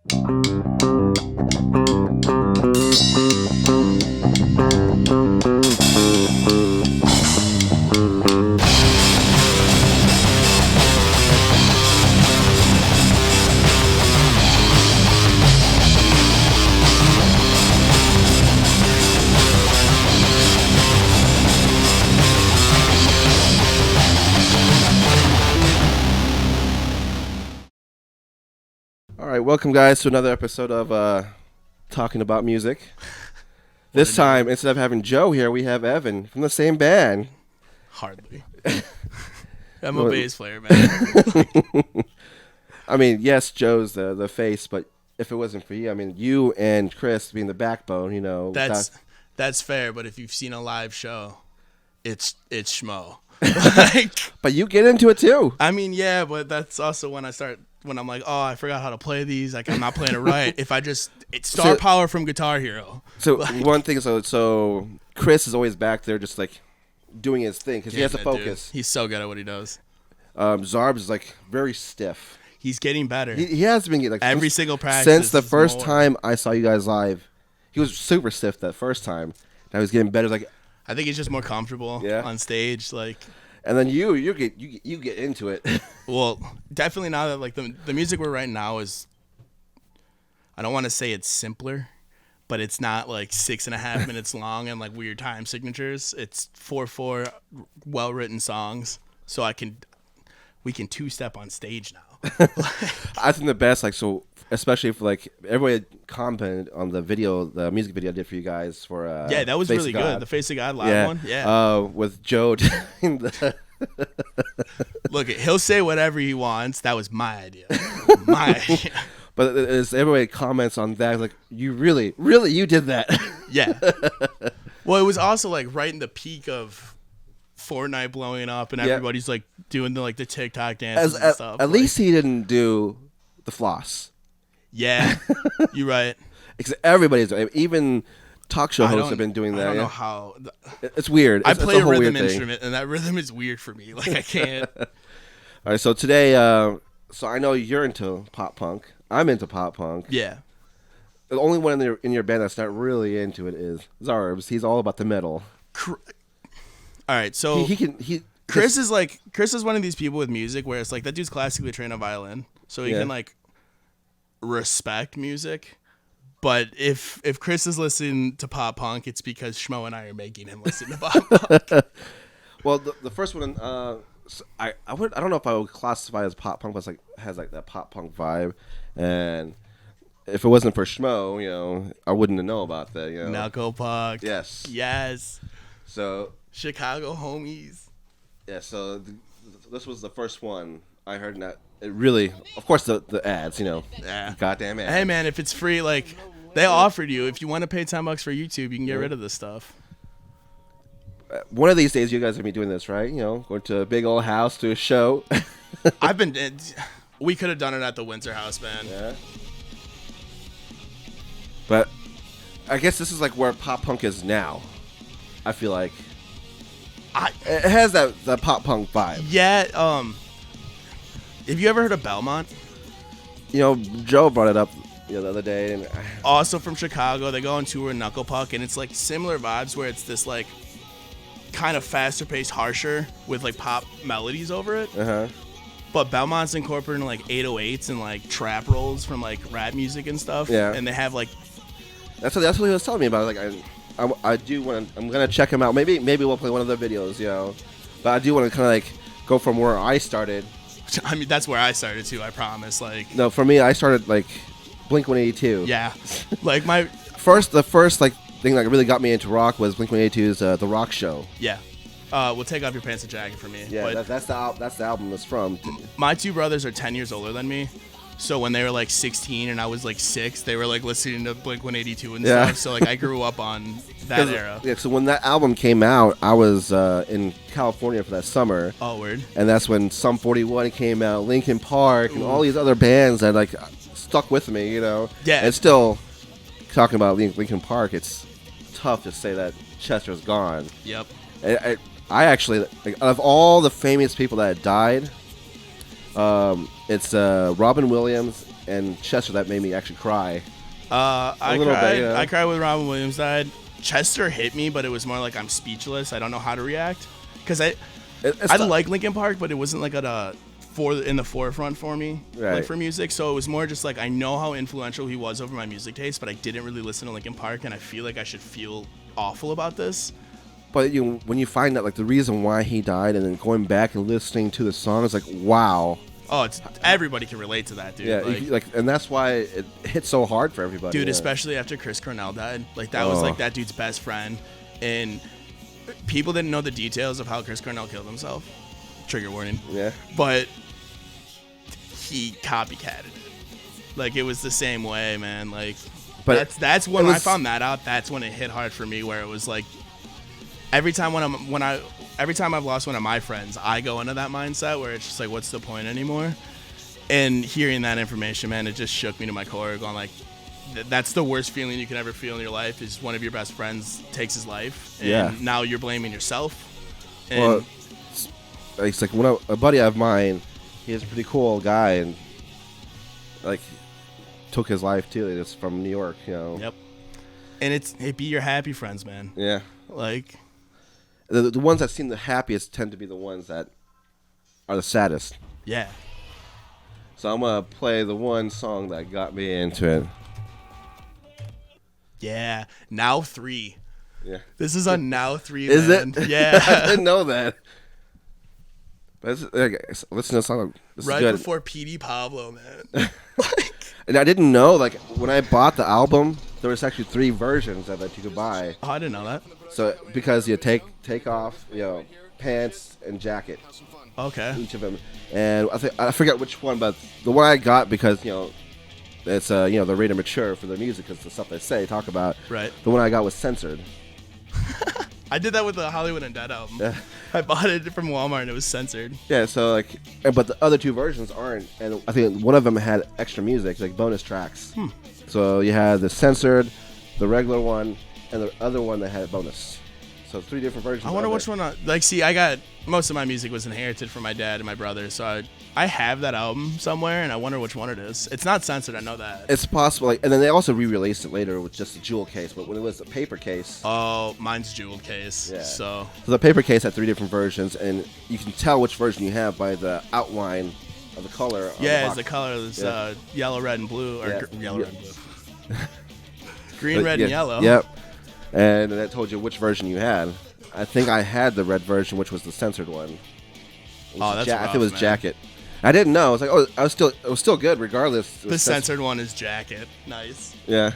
All right, welcome guys to another episode of Talking About Music. This time, instead of having Joe here, we have Evan from the same band. Hardly. I'm a bass player, man. I mean, yes, Joe's the face, but if it wasn't for you, I mean, you and Chris being the backbone, you know. That's fair, but if you've seen a live show, it's schmo. But you get into it too. I mean, yeah, but that's also when I'm like, oh, I forgot how to play these. Like, I'm not playing it right. It's star power from Guitar Hero. So one thing, so Chris is always back there just like doing his thing because he has to focus. Dude. He's so good at what he does. Zarb is like very stiff. He's getting better. He has been like every single practice. Since the first time I saw you guys live, he was super stiff that first time. Now he's getting better. Like, I think he's just more comfortable on stage. Like, and then you get into it. Well, definitely now that like the music we're writing now is, I don't want to say it's simpler, but it's not like 6.5 minutes long and like weird time signatures. It's 4/4 well written songs, so we can two-step on stage now. I think the best, like, so especially for like everybody commented on the music video I did for you guys for yeah, that was really good. The Face of God live one, yeah. With Joe doing the Look, he'll say whatever he wants. That was my idea. But as everybody comments on that, like, you really you did that. Yeah. Well, it was also like right in the peak of Fortnite blowing up, and everybody's like doing the TikTok dances and stuff. At least he didn't do the floss. Yeah, you're right. Because everybody's, even talk show hosts have been doing that. I don't know how. It's weird. I play a rhythm instrument, and that rhythm is weird for me. Like, I can't. All right, so today, so I know you're into pop punk. I'm into pop punk. Yeah. The only one in your band that's not really into it is Zarbs. He's all about the metal. All right, so Chris is one of these people with music where it's like that dude's classically trained on violin, so he can like respect music. But if Chris is listening to pop punk, it's because Schmo and I are making him listen to pop punk. Well, the first one, I don't know if I would classify as pop punk, but it's like has like that pop punk vibe, and if it wasn't for Schmo, you know, I wouldn't know about that. You know, Knuckle Puck. Yes. So Chicago homies. Yeah. So this was the first one I heard. That it really, of course, the ads. You know, goddamn ads. Hey man, if it's free, like they offered you, if you want to pay $10 for YouTube, you can get rid of this stuff. One of these days, you guys are gonna be doing this, right? You know, going to a big old house to a show. We could have done it at the Winter House, man. Yeah. But I guess this is like where pop punk is now. I feel like it has that pop punk vibe. Yeah. Have you ever heard of Belmont? You know, Joe brought it up the other day, and also from Chicago. They go on tour with Knuckle Puck, and it's like similar vibes where it's this like kind of faster paced, harsher with like pop melodies over it. But Belmont's incorporating like 808s and like trap rolls from like rap music and stuff. Yeah. And they have like that's what he was telling me about. Like I do want to. I'm gonna check him out. Maybe we'll play one of their videos, you know. But I do want to kind of like go from where I started. I mean, that's where I started too. I promise. Like, no, for me, I started like Blink-182. Yeah, like the first like thing that really got me into rock was Blink-182's The Rock Show. Yeah. We'll take off your pants and jacket for me. Yeah, but that's the album it's from. My two brothers are 10 years older than me. So when they were like 16 and I was like 6, they were like listening to Blink-182 and stuff. So like I grew up on that era. Yeah, so when that album came out, I was in California for that summer. Oh, word. And that's when Sum 41 came out, Linkin Park, and all these other bands that like stuck with me, you know. Yeah. And still talking about Linkin Park, it's tough to say that Chester's gone. Yep. I actually, like, of all the famous people that had died, it's Robin Williams and Chester that made me actually cry. I cried when Robin Williams died. Chester hit me, but it was more like I'm speechless. I don't know how to react because I like Linkin Park, but it wasn't like in the forefront for me, like for music. So it was more just like I know how influential he was over my music taste, but I didn't really listen to Linkin Park, and I feel like I should feel awful about this. But when you find out like the reason why he died, and then going back and listening to the song, it's like wow. Oh, everybody can relate to that, dude. Yeah, and that's why it hit so hard for everybody. Dude, especially after Chris Cornell died. Like, that was, like, that dude's best friend. And people didn't know the details of how Chris Cornell killed himself. Trigger warning. Yeah. But he copycatted it. Like, it was the same way, man. Like, but that's when I found that out. That's when it hit hard for me, where it was, like, every time I've lost one of my friends, I go into that mindset where it's just like, what's the point anymore? And hearing that information, man, it just shook me to my core, going like, that's the worst feeling you can ever feel in your life, is one of your best friends takes his life, and now you're blaming yourself. And well, it's like a buddy of mine, he's a pretty cool guy, and like took his life too. It's from New York, you know. Yep. And it be your happy friends, man. Yeah. Like. The ones that seem the happiest tend to be the ones that are the saddest. Yeah. So I'm going to play the one song that got me into it. Yeah. Now 3. Yeah. This is on Now 3, Is man. it? Yeah. I didn't know that. But listen to the song. This right is good. Before P.D. Pablo, man. And I didn't know, like, when I bought the album, there was actually 3 versions of it you could buy. Oh, I didn't know that. So, because you take off, pants and jacket. Okay. Each of them. And I forget which one, but the one I got, because, it's, they're rated mature for their music, because the stuff they talk about. Right. The one I got was censored. I did that with the Hollywood Undead album. Yeah. I bought it from Walmart and it was censored. Yeah, so but the other 2 versions aren't, and I think one of them had extra music, like bonus tracks. So you had the censored, the regular one, and the other one that had bonus. So 3 different versions. I wonder which one. I got most of my music was inherited from my dad and my brother, so I have that album somewhere, and I wonder which one it is. It's not censored, I know that. It's possible, and then they also re-released it later with just a jewel case, but when it was a paper case. Oh, mine's jewel case. Yeah. So the paper case had 3 different versions, and you can tell which version you have by the outline of the color. Yeah, the color is yellow, red, and blue, or yellow, red, and blue. Green, red, and yellow. Yep. And that told you which version you had. I think I had the red version, which was the censored one. That's rough, I think it was man. Jacket. I didn't know. I was like, it was still good regardless. The censored one is Jacket. Nice. Yeah.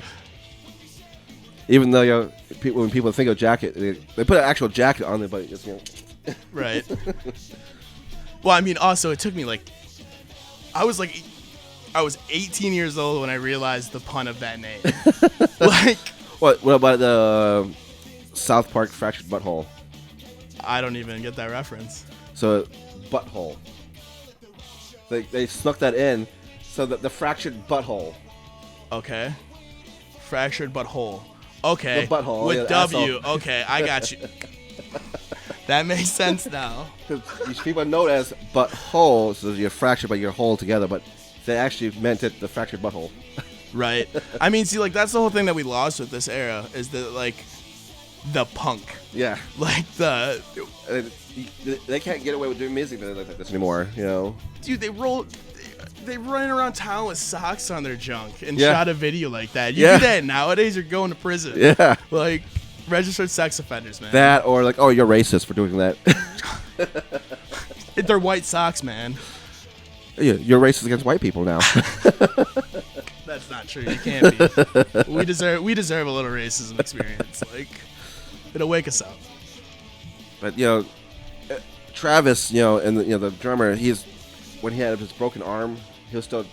Even though when people think of Jacket, they put an actual jacket on it, but it's Right. Well, I mean, also it took me I was 18 years old when I realized the pun of that name. What about the South Park Fractured Butthole? I don't even get that reference. So, butthole. They snuck that in, so that the fractured butthole. Okay. Fractured butthole. Okay. The butthole. With W. Okay, I got you. That makes sense now. These people know it as butthole, so you're fractured, but you're whole together, but they actually meant it the fractured butthole. Right. I mean, see, that's the whole thing that we lost with this era, is that, the punk. Yeah. They can't get away with doing music like this anymore, Dude, they run around town with socks on their junk and shot a video like that. You do that nowadays, you're going to prison. Yeah. Registered sex offenders, man. That, or you're racist for doing that. They're white socks, man. Yeah, you're racist against white people now. That's not true. You can't be. We deserve a little racism experience. It'll wake us up. But Travis, and the drummer, when he had his broken arm, he was still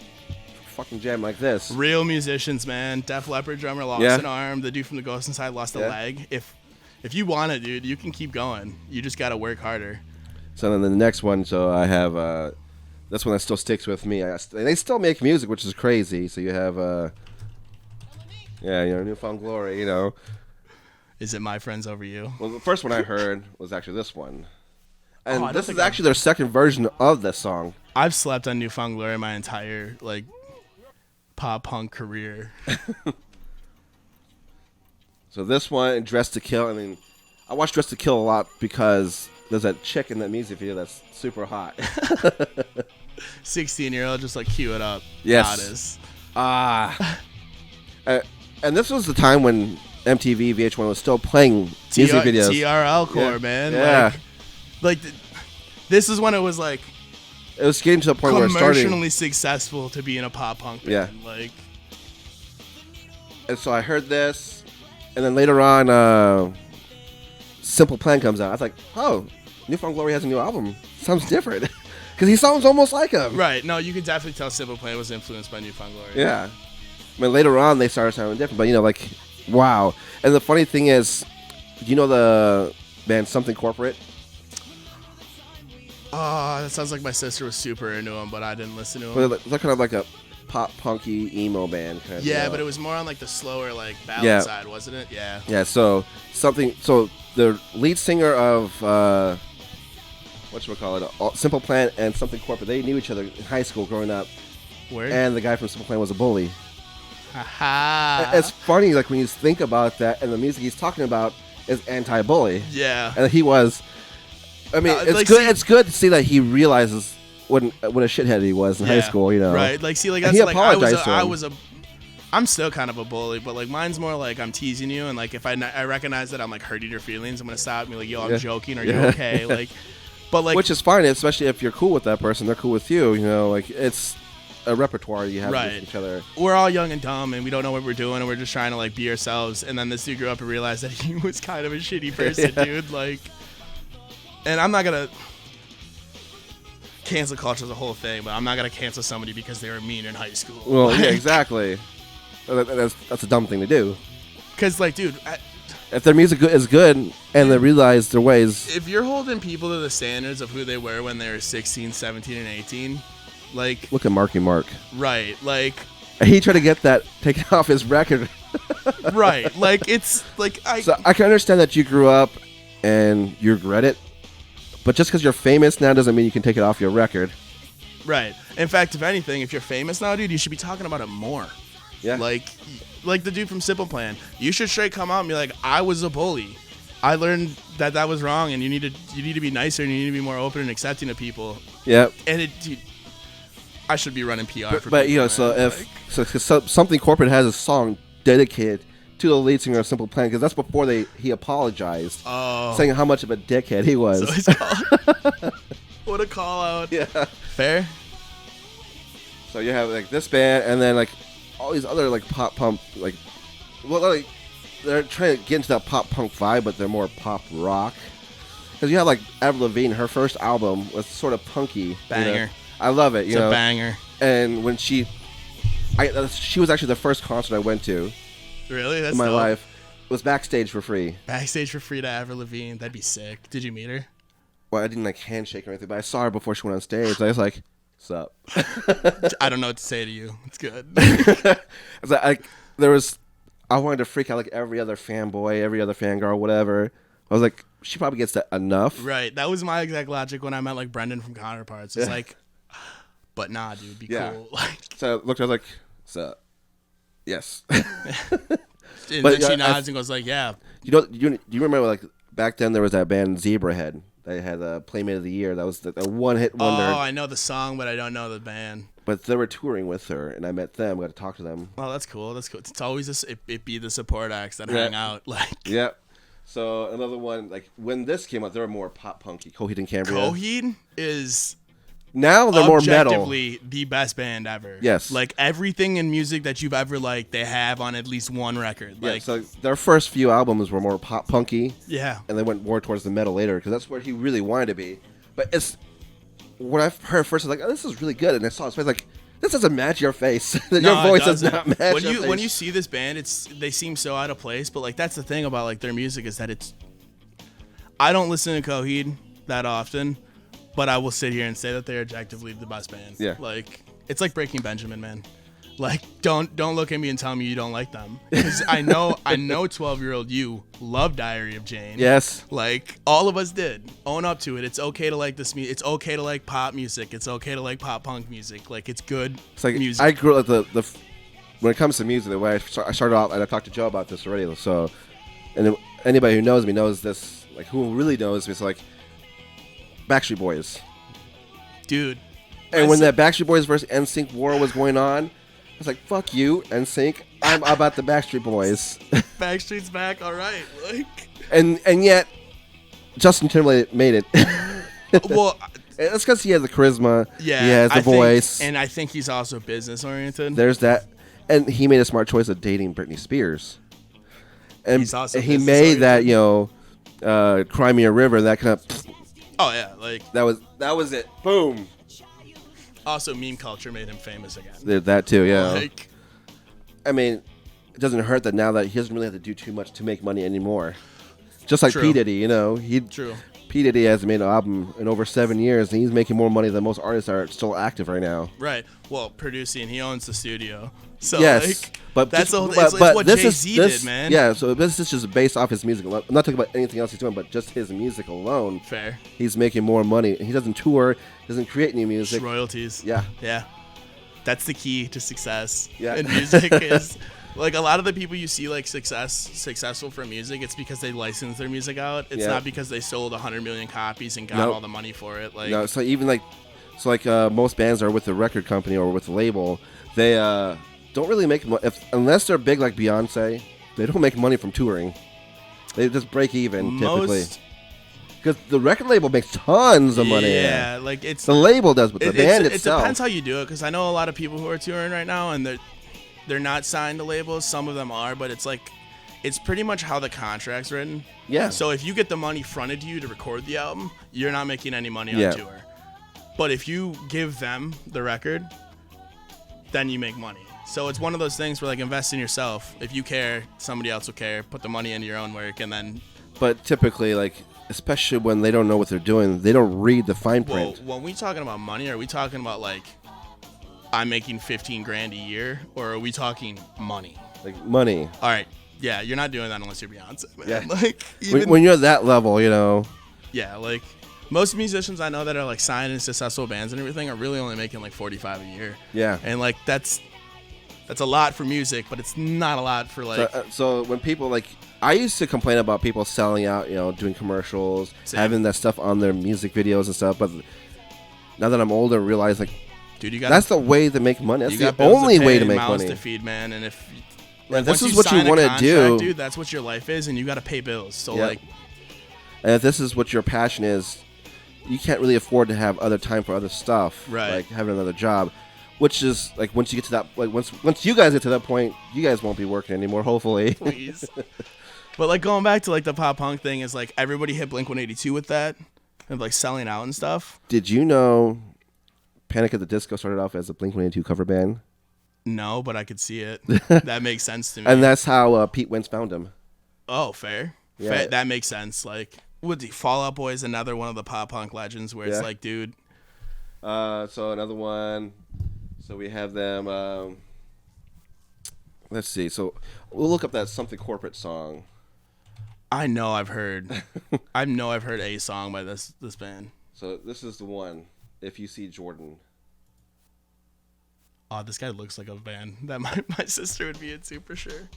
fucking jam like this. Real musicians, man. Def Leppard drummer lost an arm. The dude from the Ghost Inside lost a leg. If you want it, dude, you can keep going. You just gotta work harder. So then the next one, I have this one that still sticks with me. They still make music, which is crazy. So you have Newfound Glory, Is it My Friends Over You? Well, the first one I heard was actually this one. And this is actually their second version of this song. I've slept on Newfound Glory my entire pop punk career. So this one, Dressed to Kill. I mean, I watch Dressed to Kill a lot because there's that chick in that music video that's super hot. 16-year-old, just like cue it up. Yes. And this was the time when MTV VH1 was still playing music videos. TRL core, man. Yeah. This is when it was like. It was getting to the point where it started. Commercially successful to be in a pop punk band. Yeah. And so I heard this, and then later on, Simple Plan comes out. I was like, oh, New Found Glory has a new album. Sounds different. Because he sounds almost like him. Right. No, you could definitely tell Simple Plan was influenced by New Found Glory. Yeah. I mean, later on, they started sounding different. But, wow. And the funny thing is, you know the band Something Corporate? Oh, that sounds like my sister was super into him, but I didn't listen to him. They're kind of like a pop punky emo band. Kind of but it was more on like the slower ballad side, wasn't it? Yeah. Yeah. So the lead singer of whatchamacallit, Simple Plan and Something Corporate, they knew each other in high school growing up. Word? And the guy from Simple Plan was a bully. Haha. It's funny, like when you think about that, and the music he's talking about is anti-bully. Yeah. And he was. I mean, it's good to see that he realizes what a shithead he was in high school, Right. That's he apologized to him. I'm still kind of a bully, but mine's more like I'm teasing you, and if I recognize that I'm hurting your feelings, I'm gonna stop and be like, yo, I'm joking, are you okay? Which is fine, especially if you're cool with that person, they're cool with you. It's a repertoire you have with each other. We're all young and dumb, and we don't know what we're doing, and we're just trying to be ourselves. And then this dude grew up and realized that he was kind of a shitty person, dude. And I'm not gonna cancel culture is a whole thing, but I'm not gonna cancel somebody because they were mean in high school. Well, yeah, exactly. That's a dumb thing to do. Because, dude, if their music is good and they realize their ways, if you're holding people to the standards of who they were when they were 16, 17, and 18, look at Marky Mark. Right, he tried to get that taken off his record. Right, it's So I can understand that you grew up and you regret it. But just because you're famous now doesn't mean you can take it off your record. Right. In fact, if anything, if you're famous now, dude, you should be talking about it more. Yeah. Like the dude from Simple Plan. You should straight come out and be like, I was a bully. I learned that was wrong, and you need to be nicer, and you need to be more open and accepting of people. Yeah. And dude, I should be running PR for people. But so Something Corporate has a song dedicated to the lead singer of Simple Plan, because that's before he apologized, saying how much of a dickhead he was. So he's what a call out. Yeah. Fair. So you have this band, and then all these other pop punk they're trying to get into that pop punk vibe, but they're more pop rock. Because you have Avril Lavigne, her first album was sort of punky. Banger. I love it. It's a banger. And when she was actually the first concert I went to. Really? That's in my dope. life. It was backstage for free. Backstage for free to Avril Lavigne. That'd be sick. Did you meet her? Well, I didn't handshake or anything, but I saw her before she went on stage. I was like, "What's up?" I don't know what to say to you. It's good. I wanted to freak out like every other fanboy, every other fangirl, whatever. I was like, she probably gets that enough. Right. That was my exact logic when I met Brendan from Counterparts. It's but nah, dude, be cool. So I looked, I was like, "What's up?" Yes. And then she nods and goes yeah. Do you remember back then there was that band Zebrahead? They had a Playmate of the Year. That was the one-hit wonder. Oh, I know the song, but I don't know the band. But they were touring with her, and I met them. I got to talk to them. Oh, that's cool. That's cool. It's always it be the support acts that hang out. Yeah. So another one, when this came out, they were more pop punky. Coheed and Cambria. Coheed is now they're more metal. Objectively the best band ever. Yes. Everything in music that you've ever they have on at least one record. Yeah, so their first few albums were more pop punky. Yeah. And they went more towards the metal later, because that's where he really wanted to be. But when I heard first, I was like, "Oh, this is really good." And I saw his face, this doesn't match your face. Your voice does not match your face. When you see this band, they seem so out of place. But that's the thing about their music, is that I don't listen to Coheed that often, but I will sit here and say that they're objectively the best band. Yeah. It's like Breaking Benjamin, man. Don't look at me and tell me you don't like them, because I know 12-year-old you loved Diary of Jane. Yes. All of us did. Own up to it. It's okay to like this music. It's okay to like pop music. It's okay to like pop punk music. It's good music. I grew up when it comes to music, the way I started off, and I talked to Joe about this already. So, and anybody who knows me knows this. Like, who really knows me? It's like Backstreet Boys, dude. And when that Backstreet Boys versus NSYNC war was going on, I was like, "Fuck you, NSYNC. I'm about the Backstreet Boys." Backstreet's back, all right. Like, and yet, Justin Timberlake made it. Well, it's because he has the charisma. Yeah, he has the voice, and I think he's also business oriented. There's that, and he made a smart choice of dating Britney Spears. And he's also he made that, Cry Me a River. That kind of. Oh yeah, like that was it. Boom. Also, meme culture made him famous again. That too, yeah. Like, I mean, it doesn't hurt that now that he doesn't really have to do too much to make money anymore. Just like True. P. Diddy, True. P. Diddy hasn't made an album in over 7 years, and he's making more money than most artists are still active right now. Right. Well, producing, he owns the studio. So, yes, like, but that's it's what Jay-Z did, man. Yeah, so this is just based off his music alone. I'm not talking about anything else he's doing, but just his music alone. Fair. He's making more money. He doesn't tour, doesn't create new music. Just royalties. Yeah. Yeah. That's the key to success in music is... Like, a lot of the people you see, like, successful for music, it's because they license their music out. It's not because they sold 100 million copies and got all the money for it. Like, no, so even most bands are with the record company or with the label, they don't really make money. Unless they're big like Beyonce, they don't make money from touring. They just break even, typically. Because the record label makes tons of money. Yeah, like, it's... The label does, but the band itself... It depends how you do it, because I know a lot of people who are touring right now, and they're not signed to labels. Some of them are, but it's like, it's pretty much how the contract's written. Yeah. So if you get the money fronted to you to record the album, you're not making any money on tour. But if you give them the record, then you make money. So it's one of those things where, like, invest in yourself. If you care, somebody else will care. Put the money into your own work, and then... But typically, like, especially when they don't know what they're doing, they don't read the fine print. Well, when we talking about money, are we talking about, like, I'm making $15,000 a year, or are we talking money? Like money. All right. Yeah, you're not doing that unless you're Beyonce, man. Yeah. Like, when you're at that level, Yeah, like, most musicians I know that are, like, signed in successful bands and everything are really only making, like, $45,000 a year. Yeah. And, like, that's a lot for music, but it's not a lot for, like... So when people, like... I used to complain about people selling out, doing commercials, having that stuff on their music videos and stuff, but now that I'm older, I realize, like... Dude, that's the way to make money. That's the only way to make money. To feed, man, and if this is what you want to do, dude, that's what your life is, and you got to pay bills. So like, and if this is what your passion is, you can't really afford to have other time for other stuff, right? Like having another job, which is like once you get to that, like once you guys get to that point, you guys won't be working anymore, hopefully. Please. But like going back to like the pop punk thing is like everybody hit Blink-182 with that, and like selling out and stuff. Did you know? Panic at the Disco started off as a Blink-182 cover band. No, but I could see it. That makes sense to me. And that's how Pete Wentz found him. Oh, fair. Yeah. Fair. That makes sense. Like, Fall Out Boy is another one of the pop punk legends where it's like, dude. So another one. So we have them. Let's see. So we'll look up that Something Corporate song. I know I've heard a song by this band. So this is the one. If You See Jordan. Oh, this guy looks like a band that my sister would be into for sure.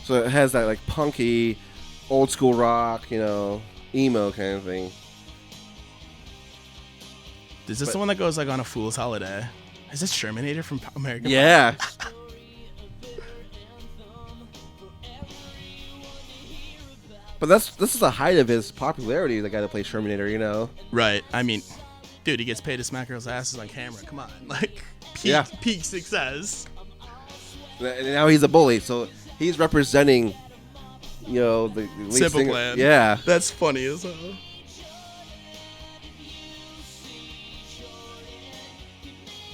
So it has that like punky, old school rock, emo kind of thing. Is this the one that goes like on a fool's holiday? Is this Shermanator from American? Yeah. But this is the height of his popularity, the guy that plays Shermanator, Right. I mean, dude, he gets paid to smack girls' asses on camera. Come on. Like, peak success. And now he's a bully, so he's representing, the lead Simple singer. Plan. Yeah. That's funny as hell.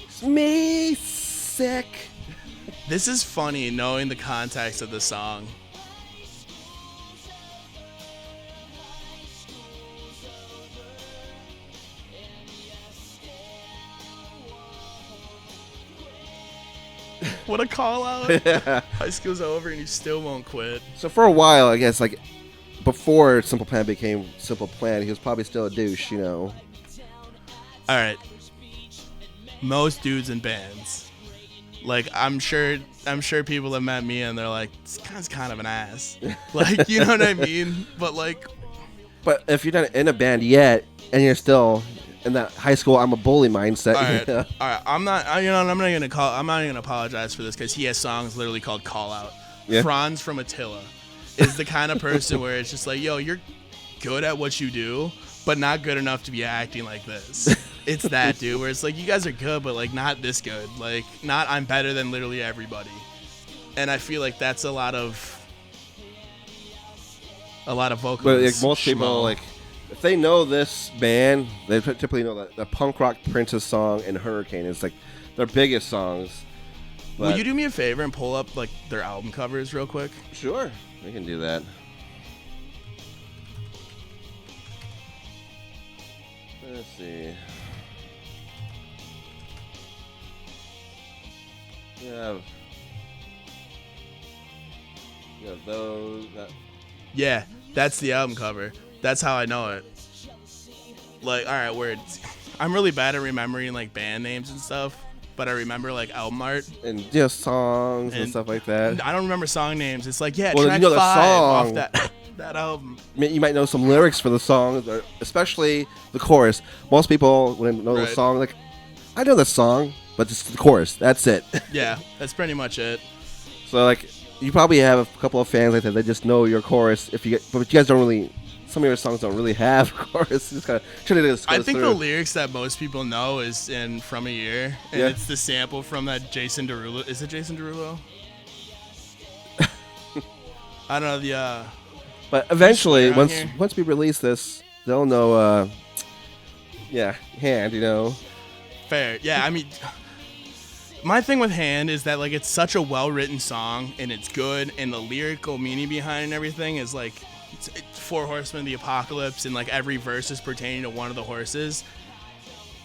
It's me, sick. This is funny knowing the context of the song. What a call out. Yeah. High school's over and you still won't quit. So for a while, I guess, like, before Simple Plan became Simple Plan, he was probably still a douche, All right. Most dudes in bands Like I'm sure people have met me and they're like, this guy's kind of an ass. Like, you know what I mean? But like, but if you're not in a band yet and you're still in that high school I'm a bully mindset. All right. I'm not gonna apologize for this because he has songs literally called Call Out. Yeah. Franz from Attila is the kind of person where it's just like, yo, you're good at what you do, but not good enough to be acting like this. It's that, dude, where it's like, you guys are good, but like not this good. Like, not I'm better than literally everybody. And I feel like that's a lot of vocals. But like most people, like, if they know this band, they typically know that the punk rock Princess song and Hurricane is like their biggest songs. Will you do me a favor and pull up like their album covers real quick? Sure, we can do that. Let's see. You have those. Yeah, that's the album cover. That's how I know it. Like, all right, words. I'm really bad at remembering like band names and stuff, but I remember like album art and just songs and stuff like that. I don't remember song names. It's like, yeah, well, track you know 5 the song off that album. I mean, you might know some lyrics for the songs, especially the chorus. Most people, when they know the song, like, I know the song, but it's the chorus. That's it. Yeah, that's pretty much it. So, like, you probably have a couple of fans like that. They just know your chorus. But you guys don't really. Some of your songs don't really have chorus. Just kind of. I think the lyrics that most people know is in "From a Year," and it's the sample from that Jason Derulo. Is it Jason Derulo? I don't know But eventually, once we release this, they'll know. Hand, you know. Fair, yeah. I mean, my thing with Hand is that like it's such a well-written song and it's good, and the lyrical meaning behind it and everything is like. It's 4 Horsemen of the Apocalypse, and like every verse is pertaining to one of the horses.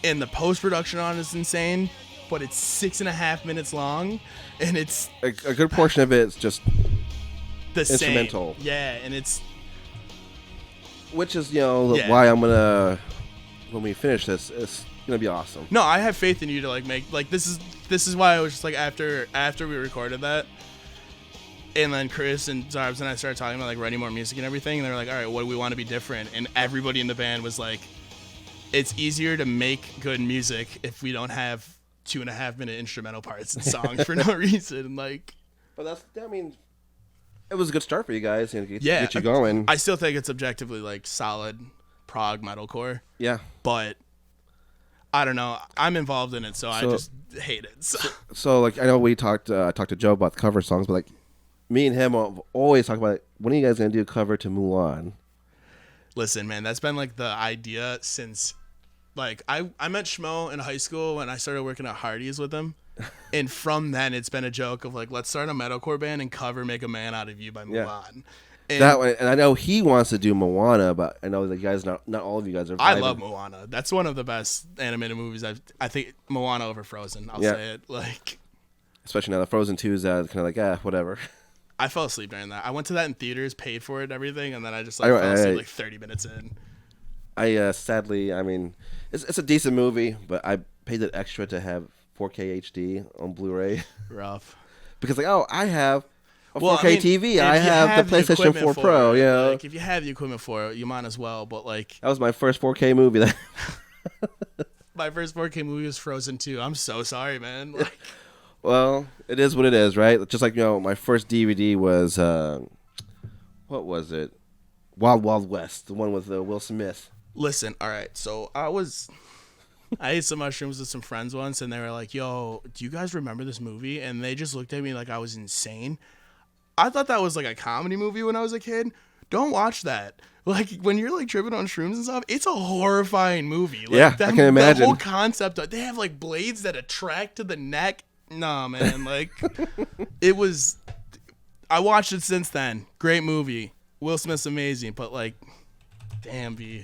And the post-production on it is insane, but it's 6.5 minutes long, and it's a good portion of it is just the instrumental. Same. Yeah, and it's which is why I'm gonna when we finish this, it's gonna be awesome. No, I have faith in you to like make like this is why I was just like after we recorded that. And then Chris and Zarbs and I started talking about like writing more music and everything, and they were like, all right, what do we want to be different? And everybody in the band was like, it's easier to make good music if we don't have 2.5 minute instrumental parts and songs for no reason. And like, but it was a good start for you guys and get you going. I still think it's objectively like solid prog metalcore. Yeah, but I don't know. I'm involved in it, so I just hate it. So like, I know we talked to Joe about the cover songs, but like. Me and him have always talked about when are you guys going to do a cover to Mulan? Listen, man, that's been like the idea since like I met Schmo in high school when I started working at Hardee's with him. And from then it's been a joke of like, let's start a metalcore band and cover Make a Man Out of You by Mulan. And that way, and I know he wants to do Moana, but I know that you guys not all of you guys are vibing. I love Moana. That's one of the best animated movies I think Moana over Frozen. I'll say it. Like, especially now the Frozen 2 is kind of like whatever. I fell asleep during that. I went to that in theaters, paid for it and everything, and then I just fell asleep like 30 minutes in. Sadly, I mean, it's a decent movie, but I paid it extra to have 4K HD on Blu-ray. Rough. Because I have a 4K TV. I have the PlayStation 4 Pro. Yeah. Like, if you have the equipment for it, you might as well. But like, that was my first 4K movie. My first 4K movie was Frozen 2. I'm so sorry, man. Like. Well, it is what it is, right? Just like, my first DVD was, what was it? Wild Wild West, the one with Will Smith. Listen, all right, so I ate some mushrooms with some friends once, and they were like, yo, do you guys remember this movie? And they just looked at me like I was insane. I thought that was like a comedy movie when I was a kid. Don't watch that. Like, when you're like tripping on shrooms and stuff, it's a horrifying movie. Like, I can imagine. The whole concept, they have like blades that attract to the neck. Nah, man, like, it was, I watched it since then. Great movie. Will Smith's amazing, but like, damn, B,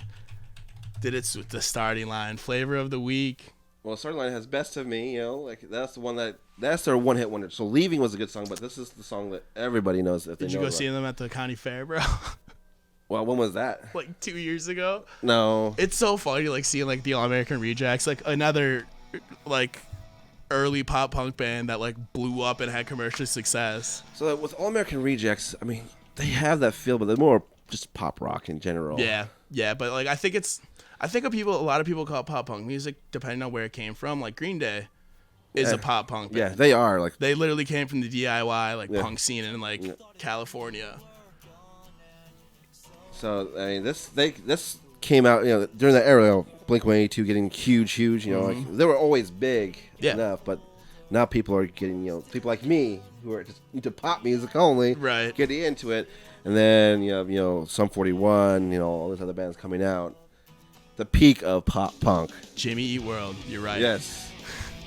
did it with the starting line. Flavor of the week. Well, starting line has Best of Me, like, that's the one that's their one-hit wonder. So Leaving was a good song, but this is the song that everybody knows. Did you go see them at the county fair, bro? Well, when was that? Like 2 years ago? No. It's so funny, like, seeing, like, the All-American Rejects, like, another, like, early pop punk band that like blew up and had commercial success. So with All American Rejects, I mean, they have that feel, but they're more just pop rock in general. Yeah, but like I think a lot of people call it pop punk music depending on where it came from. Like Green Day is a pop punk band. Yeah, they are. Like they literally came from the DIY punk scene in like California. So I mean, this came out, during that era, Blink-182 getting huge, like they were always big enough, but now people are getting, people like me who are just into pop music only, getting into it, and then Sum 41, all these other bands coming out, the peak of pop punk. Jimmy Eat World, you're right. Yes,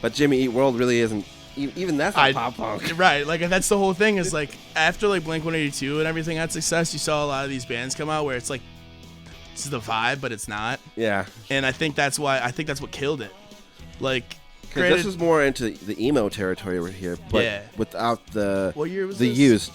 but Jimmy Eat World really isn't. Even that's not pop punk. Right, like that's the whole thing is like after like Blink-182 and everything had success, you saw a lot of these bands come out where it's like this is the vibe, but it's not. Yeah. And I think that's what killed it. Like this is more into the emo territory over here, but without the what year was the this? Used.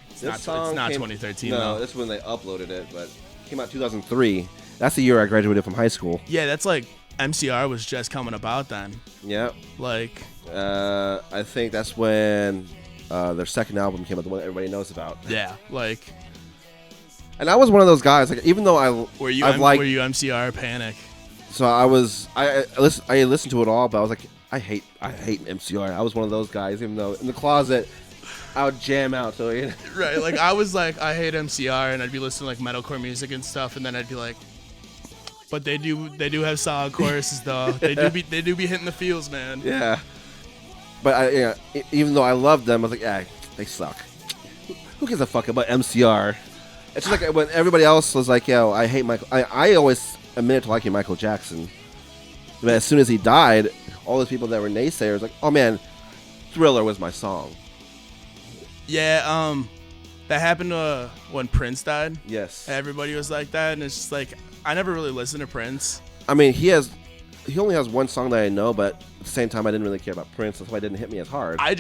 It's not 2013. No, that's when they uploaded it, but it came out 2003. That's the year I graduated from high school. Yeah, that's like MCR was just coming about then. Yeah. Like I think that's when their second album came out, the one everybody knows about. Yeah, like. And I was one of those guys. Like, even though were you MCR Panic? So I listened to it all, but I was like, I hate MCR. I was one of those guys, even though in the closet I would jam out. So right, like I was like, I hate MCR, and I'd be listening to like metalcore music and stuff, and then I'd be like, but they do have solid choruses though. They do be hitting the feels, man. Yeah. But even though I loved them, I was like, they suck. Who gives a fuck about MCR? It's just like when everybody else was like, I hate Michael. I always admitted to liking Michael Jackson. But as soon as he died, all those people that were naysayers like, oh man, Thriller was my song. Yeah, that happened when Prince died. Yes. Everybody was like that, and it's just like, I never really listened to Prince. I mean, he only has one song that I know, but at the same time, I didn't really care about Prince. That's why it didn't hit me as hard. I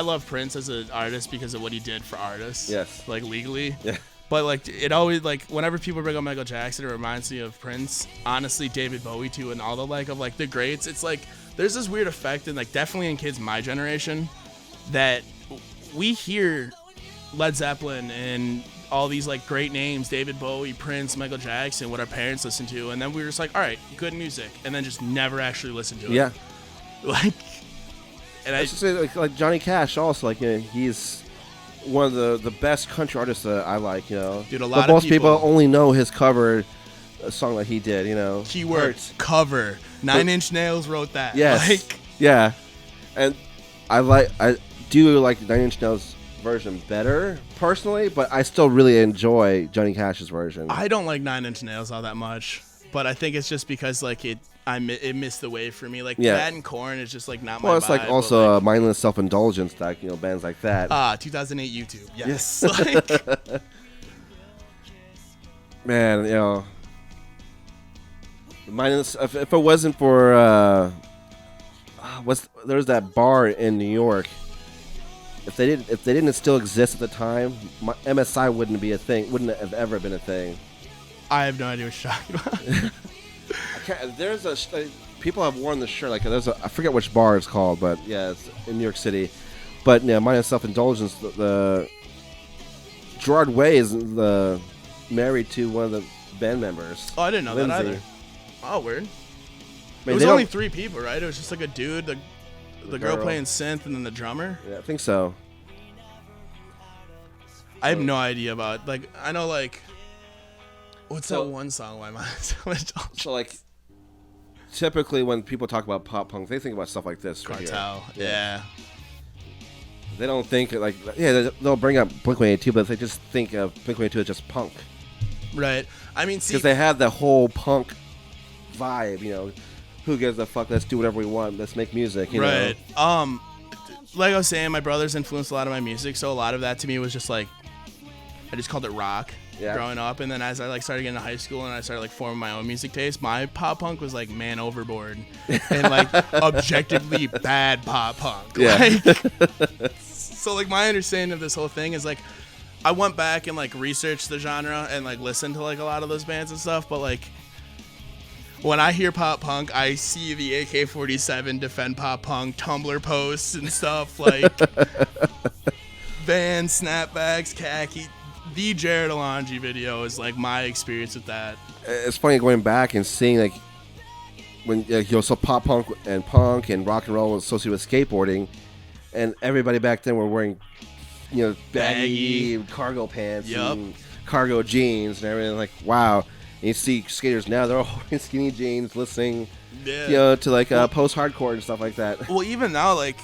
love Prince as an artist because of what he did for artists. Yes. Like, legally. Yeah. But, like, it always, like, whenever people bring up Michael Jackson, it reminds me of Prince. Honestly, David Bowie, too, and all the, like, of, like, the greats. It's, like, there's this weird effect, and, like, definitely in kids my generation, that we hear Led Zeppelin and all these like great names, David Bowie, Prince, Michael Jackson, what our parents listened to, and then we were just like, all right, good music, and then just never actually listened to it. Yeah. Like, and I just say like Johnny Cash also, like, he's one of the best country artists that I like, Dude, but most people only know his cover song that he did, Keyword Hurts. Cover. 9 Inch Nails wrote that. Yes. Like, yeah. And I do like 9 Inch Nails version better personally, but I still really enjoy Johnny Cash's version. I don't like 9 Inch Nails all that much, but I think it's just because like it missed the wave for me. Like that and Korn is just like not my vibe. Well, it's like also mindless self-indulgence, like bands like that. 2008 YouTube. Yes. Like, man, mindless. If it wasn't for there's that bar in New York. If they didn't still exist at the time, MSI wouldn't be a thing. Wouldn't have ever been a thing. I have no idea what you're talking about. There's people have worn the shirt. Like I forget which bar it's called, but yeah, it's in New York City. But mindless self-indulgence. The Gerard Way is married to one of the band members. Oh, I didn't know Lindsay. that either. Oh, weird. It was only 3 people, right? It was just like a dude, the girl playing synth, and then the drummer. Yeah, I think so. I have no idea about, like, I know, like, what's that one song? Why am I so like, typically when people talk about pop punk, they think about stuff like this. Cartel, right yeah. They don't think like, they'll bring up Blink-182, but they just think of Blink-182 as just punk. Right. I mean, because they have the whole punk vibe, Who gives a fuck? Let's do whatever we want. Let's make music, right. Like I was saying, my brother's influenced a lot of my music, so a lot of that to me was just like, I just called it rock growing up, and then as I like started getting into high school and I started like forming my own music taste, my pop punk was like Man Overboard and like objectively bad pop punk. Yeah. Like, so like my understanding of this whole thing is like, I went back and like researched the genre and like listened to like a lot of those bands and stuff, but like, when I hear pop punk, I see the AK-47 defend pop punk Tumblr posts and stuff like Vans, snapbacks, khaki. The Jared Alonji video is like my experience with that. It's funny going back and seeing like when you saw pop punk and rock and roll was associated with skateboarding, and everybody back then were wearing baggy cargo pants and cargo jeans and everything. Like, wow. And you see skaters now, they're all wearing skinny jeans, listening to like post-hardcore and stuff like that. Well, even now, like,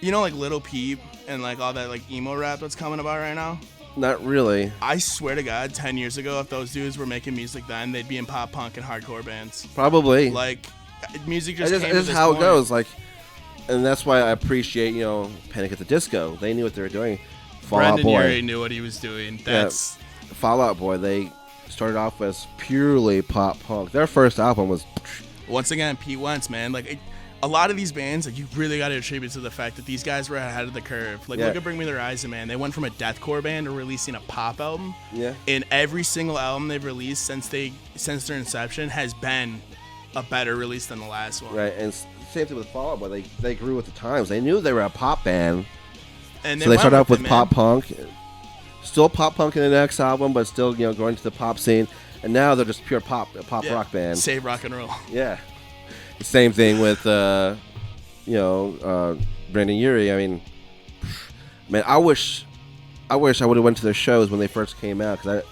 like Lil Peep and like all that like emo rap that's coming about right now. Not really. I swear to God, 10 years ago, if those dudes were making music then, they'd be in pop punk and hardcore bands. Probably. Like, music just came to this this how point. it goes. Like, and that's why I appreciate Panic at the Disco. They knew what they were doing. Fall Out Brendan Boy Urie knew what he was doing. That's Fall Out Boy. They started off as purely pop punk. Their first album was. Once again, Pete Wentz, man. Like, a lot of these bands, like, you really got to attribute to the fact that these guys were ahead of the curve. Like, look at Bring Me the Horizon, man. They went from a deathcore band to releasing a pop album. Yeah. And every single album they've released since their inception has been a better release than the last one. Right, and same thing with Fall Out Boy. They grew with the times. They knew they were a pop band. And so they started off with pop punk. Still pop punk in the next album, but still, going to the pop scene. And now they're just pure pop rock band. Save rock and roll. Yeah. Same thing with, Brandon Urie. I mean, man, I wish I would have went to their shows when they first came out, because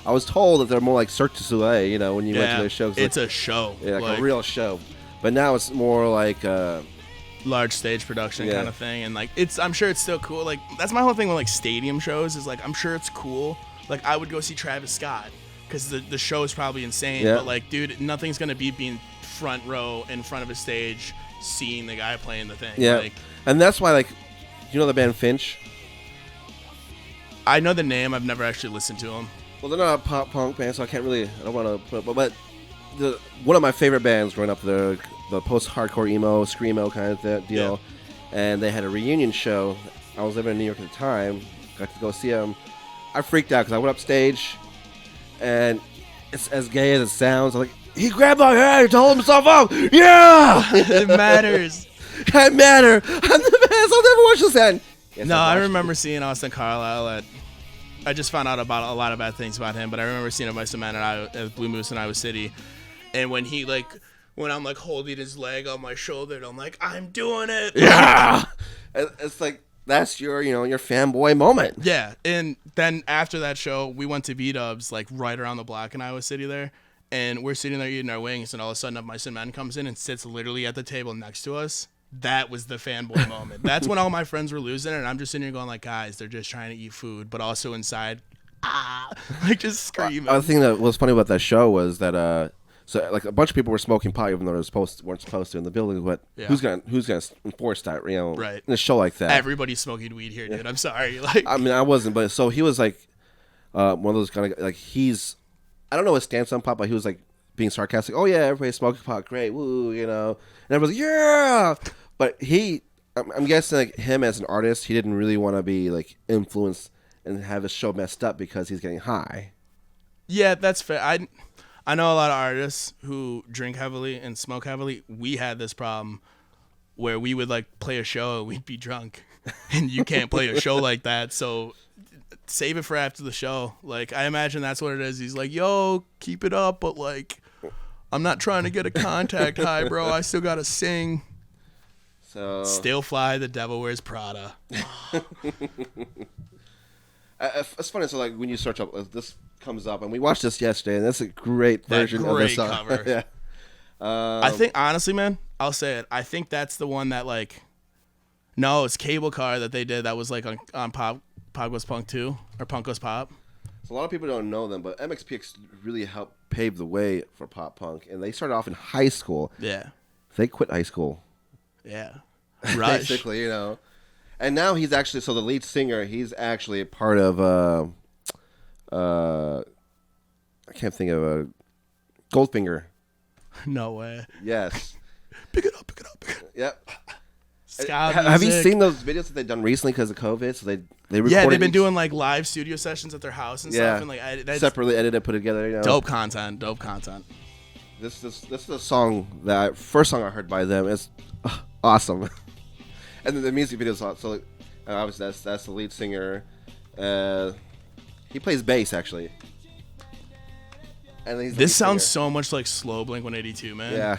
I was told that they're more like Cirque du Soleil, when you went to their shows. It's like, a show. Yeah, like a real show. But now it's more like large stage production kind of thing, and like I'm sure it's still cool. Like, that's my whole thing with like stadium shows is like I'm sure it's cool. Like, I would go see Travis Scott because the show is probably insane. But like, dude, nothing's gonna beat being front row in front of a stage, seeing the guy playing the thing. Yeah, like, and that's why, like, the band Finch? I know the name. I've never actually listened to them. Well, they're not a pop punk band, so I don't want to put. But one of my favorite bands growing up, the post-hardcore emo, screamo kind of deal, and they had a reunion show. I was living in New York at the time. Got to go see them. I freaked out because I went up stage, and it's as gay as it sounds. I'm like, he grabbed my hand to hold himself up. Yeah! It matters. I matter. I'm the best. I'll never watch this end. Yes, no, I remember seeing Austin Carlisle I just found out about a lot of bad things about him, but I remember seeing him by some man at Blue Moose in Iowa City. And when I'm like holding his leg on my shoulder, and I'm like, I'm doing it. Yeah! It's like, that's your fanboy moment. Yeah. And then after that show, we went to B-Dubs, like right around the block in Iowa City there. And we're sitting there eating our wings, and all of a sudden a Mice and Men comes in and sits literally at the table next to us. That was the fanboy moment. That's when all my friends were losing it, and I'm just sitting here going like, guys, they're just trying to eat food, but also inside, like just screaming. The thing that was funny about that show was that so like a bunch of people were smoking pot even though they weren't supposed to in the building. But who's gonna enforce that? Right. In a show like that, everybody's smoking weed here, dude. I'm sorry. Like, I mean, I wasn't, but so he was like one of those kind of like I don't know his stance on pot, but he was like being sarcastic. Oh yeah, everybody's smoking pot, great, woo, and everyone's like, yeah. But I'm guessing like him as an artist, he didn't really want to be like influenced and have his show messed up because he's getting high. Yeah, that's fair. I know a lot of artists who drink heavily and smoke heavily. We had this problem where we would like play a show and we'd be drunk, and you can't play a show like that. So save it for after the show. Like, I imagine that's what it is. He's like, yo, keep it up, but like, I'm not trying to get a contact high, bro. I still gotta sing. So Still fly, the devil wears Prada. It's funny. So like when you search up, this comes up, and we watched this yesterday, and that's a great version of the song. Cover. Yeah. I think honestly, man, I'll say it. I think that's the one that like, no, it's Cable Car that they did. That was like on Pop Goes Punk 2 or Punk Goes Pop. So a lot of people don't know them, but MXPX really helped pave the way for pop punk, and they started off in high school. Yeah. They quit high school. Yeah. Rush. Basically, And now he's actually, so the lead singer, he's actually a part of, I can't think of Goldfinger. No way. Yes. Pick it up, pick it up, pick it up. Yep. Have you seen those videos that they've done recently because of COVID? So they recorded. Yeah, they've been doing like live studio sessions at their house and stuff, and like separately edited, put together. Dope content. This is a song first song I heard by them. It's awesome, and then the music video is so like, obviously that's the lead singer. He plays bass actually. And this sounds so much like slow Blink-182, man. Yeah.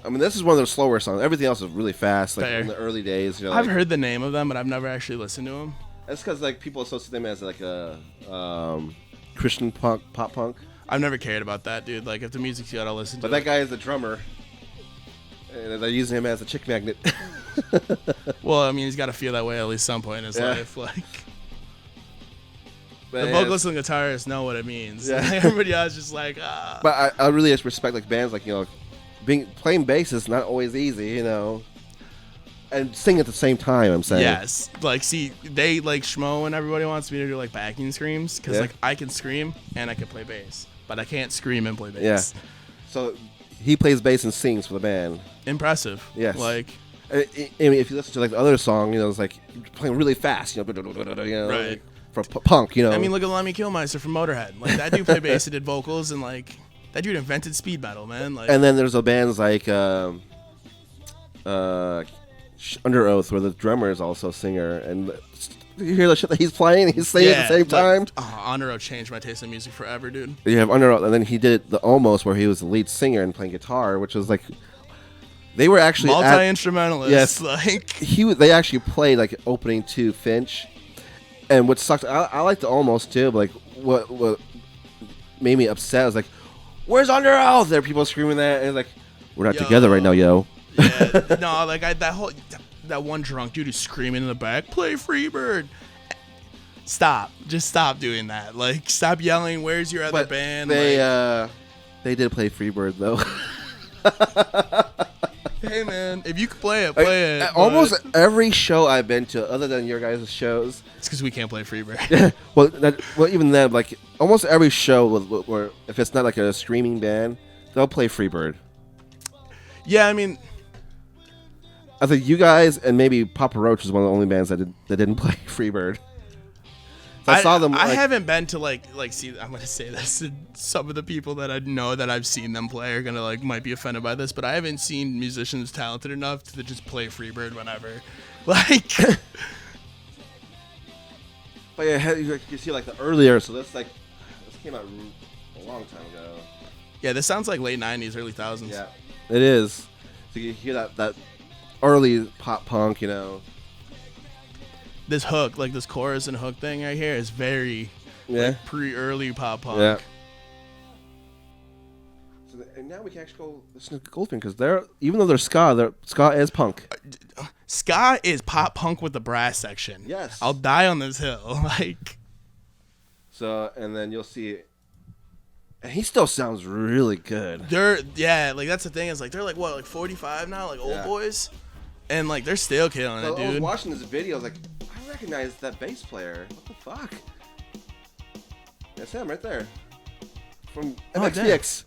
I mean, this is one of their slower songs. Everything else is really fast, like Fair. in the early days. I've heard the name of them, but I've never actually listened to them. That's because like people associate them as like a Christian pop punk. I've never cared about that, dude. Like, if the music's good, I'll listen to it. But that guy is the drummer, and they're using him as a chick magnet. Well, I mean, he's got to feel that way at least some point in his life. Like, but the vocalist and guitarist know what it means. Yeah. Everybody else just like, ah. But I really respect like bands like, playing bass is not always easy, and sing at the same time. I'm saying. Yes, like see, they like Schmo and everybody wants me to do like backing screams because like I can scream and I can play bass, but I can't scream and play bass. Yeah. So he plays bass and sings for the band. Impressive. Yes. Like, I mean, if you listen to like the other song, it's like playing really fast, right. Like, for punk, I mean, look at Lemmy Kilmister from Motorhead. Like that dude played bass and did vocals, and like that dude invented speed metal, man. Like, and then there's bands like Under Oath, where the drummer is also a singer, and you hear the shit that he's playing, he's singing at the same time. Under Oath changed my taste in music forever, dude. You have Under Oath, and then he did the Almost, where he was the lead singer and playing guitar, which was like they were actually multi-instrumentalist. Yes, like they actually played like opening to Finch, and what sucked, I like the Almost too, but like what made me upset was like, where's Under Oath? There are people screaming that, and it's like, we're not together right now, yo. Yeah, no, like that one drunk dude who's screaming in the back, play Freebird. Stop, just stop doing that. Like, stop yelling. Where's your other band? They did play Freebird though. Hey man, if you can play it, play it. Almost every show I've been to, other than your guys' shows, it's because we can't play Freebird. well, even then, like almost every show, where if it's not like a screaming band, they'll play Freebird. Yeah, I mean, I think you guys and maybe Papa Roach is one of the only bands that didn't play Freebird. So I saw them. I haven't been to like see. I'm gonna say this. And some of the people that I know that I've seen them play are gonna might be offended by this, but I haven't seen musicians talented enough to just play Freebird whenever. Like, but yeah, you see like the earlier. So this came out a long time ago. Yeah, this sounds like late '90s, early 2000s. Yeah, it is. So you hear that early pop punk, This hook, like this chorus and hook thing right here, is very pre-early pop punk. Yeah. So and now we can actually go listen to Goldfinger because even though they're ska is punk. Ska is pop punk with the brass section. Yes. I'll die on this hill. Like. So and then you'll see. And he still sounds really good. That's the thing is like they're like what, like 45 now, like old boys, and like they're still killing it, dude. I was watching this video, I was like, I recognize that bass player. What the fuck? That's him right there from MXPX.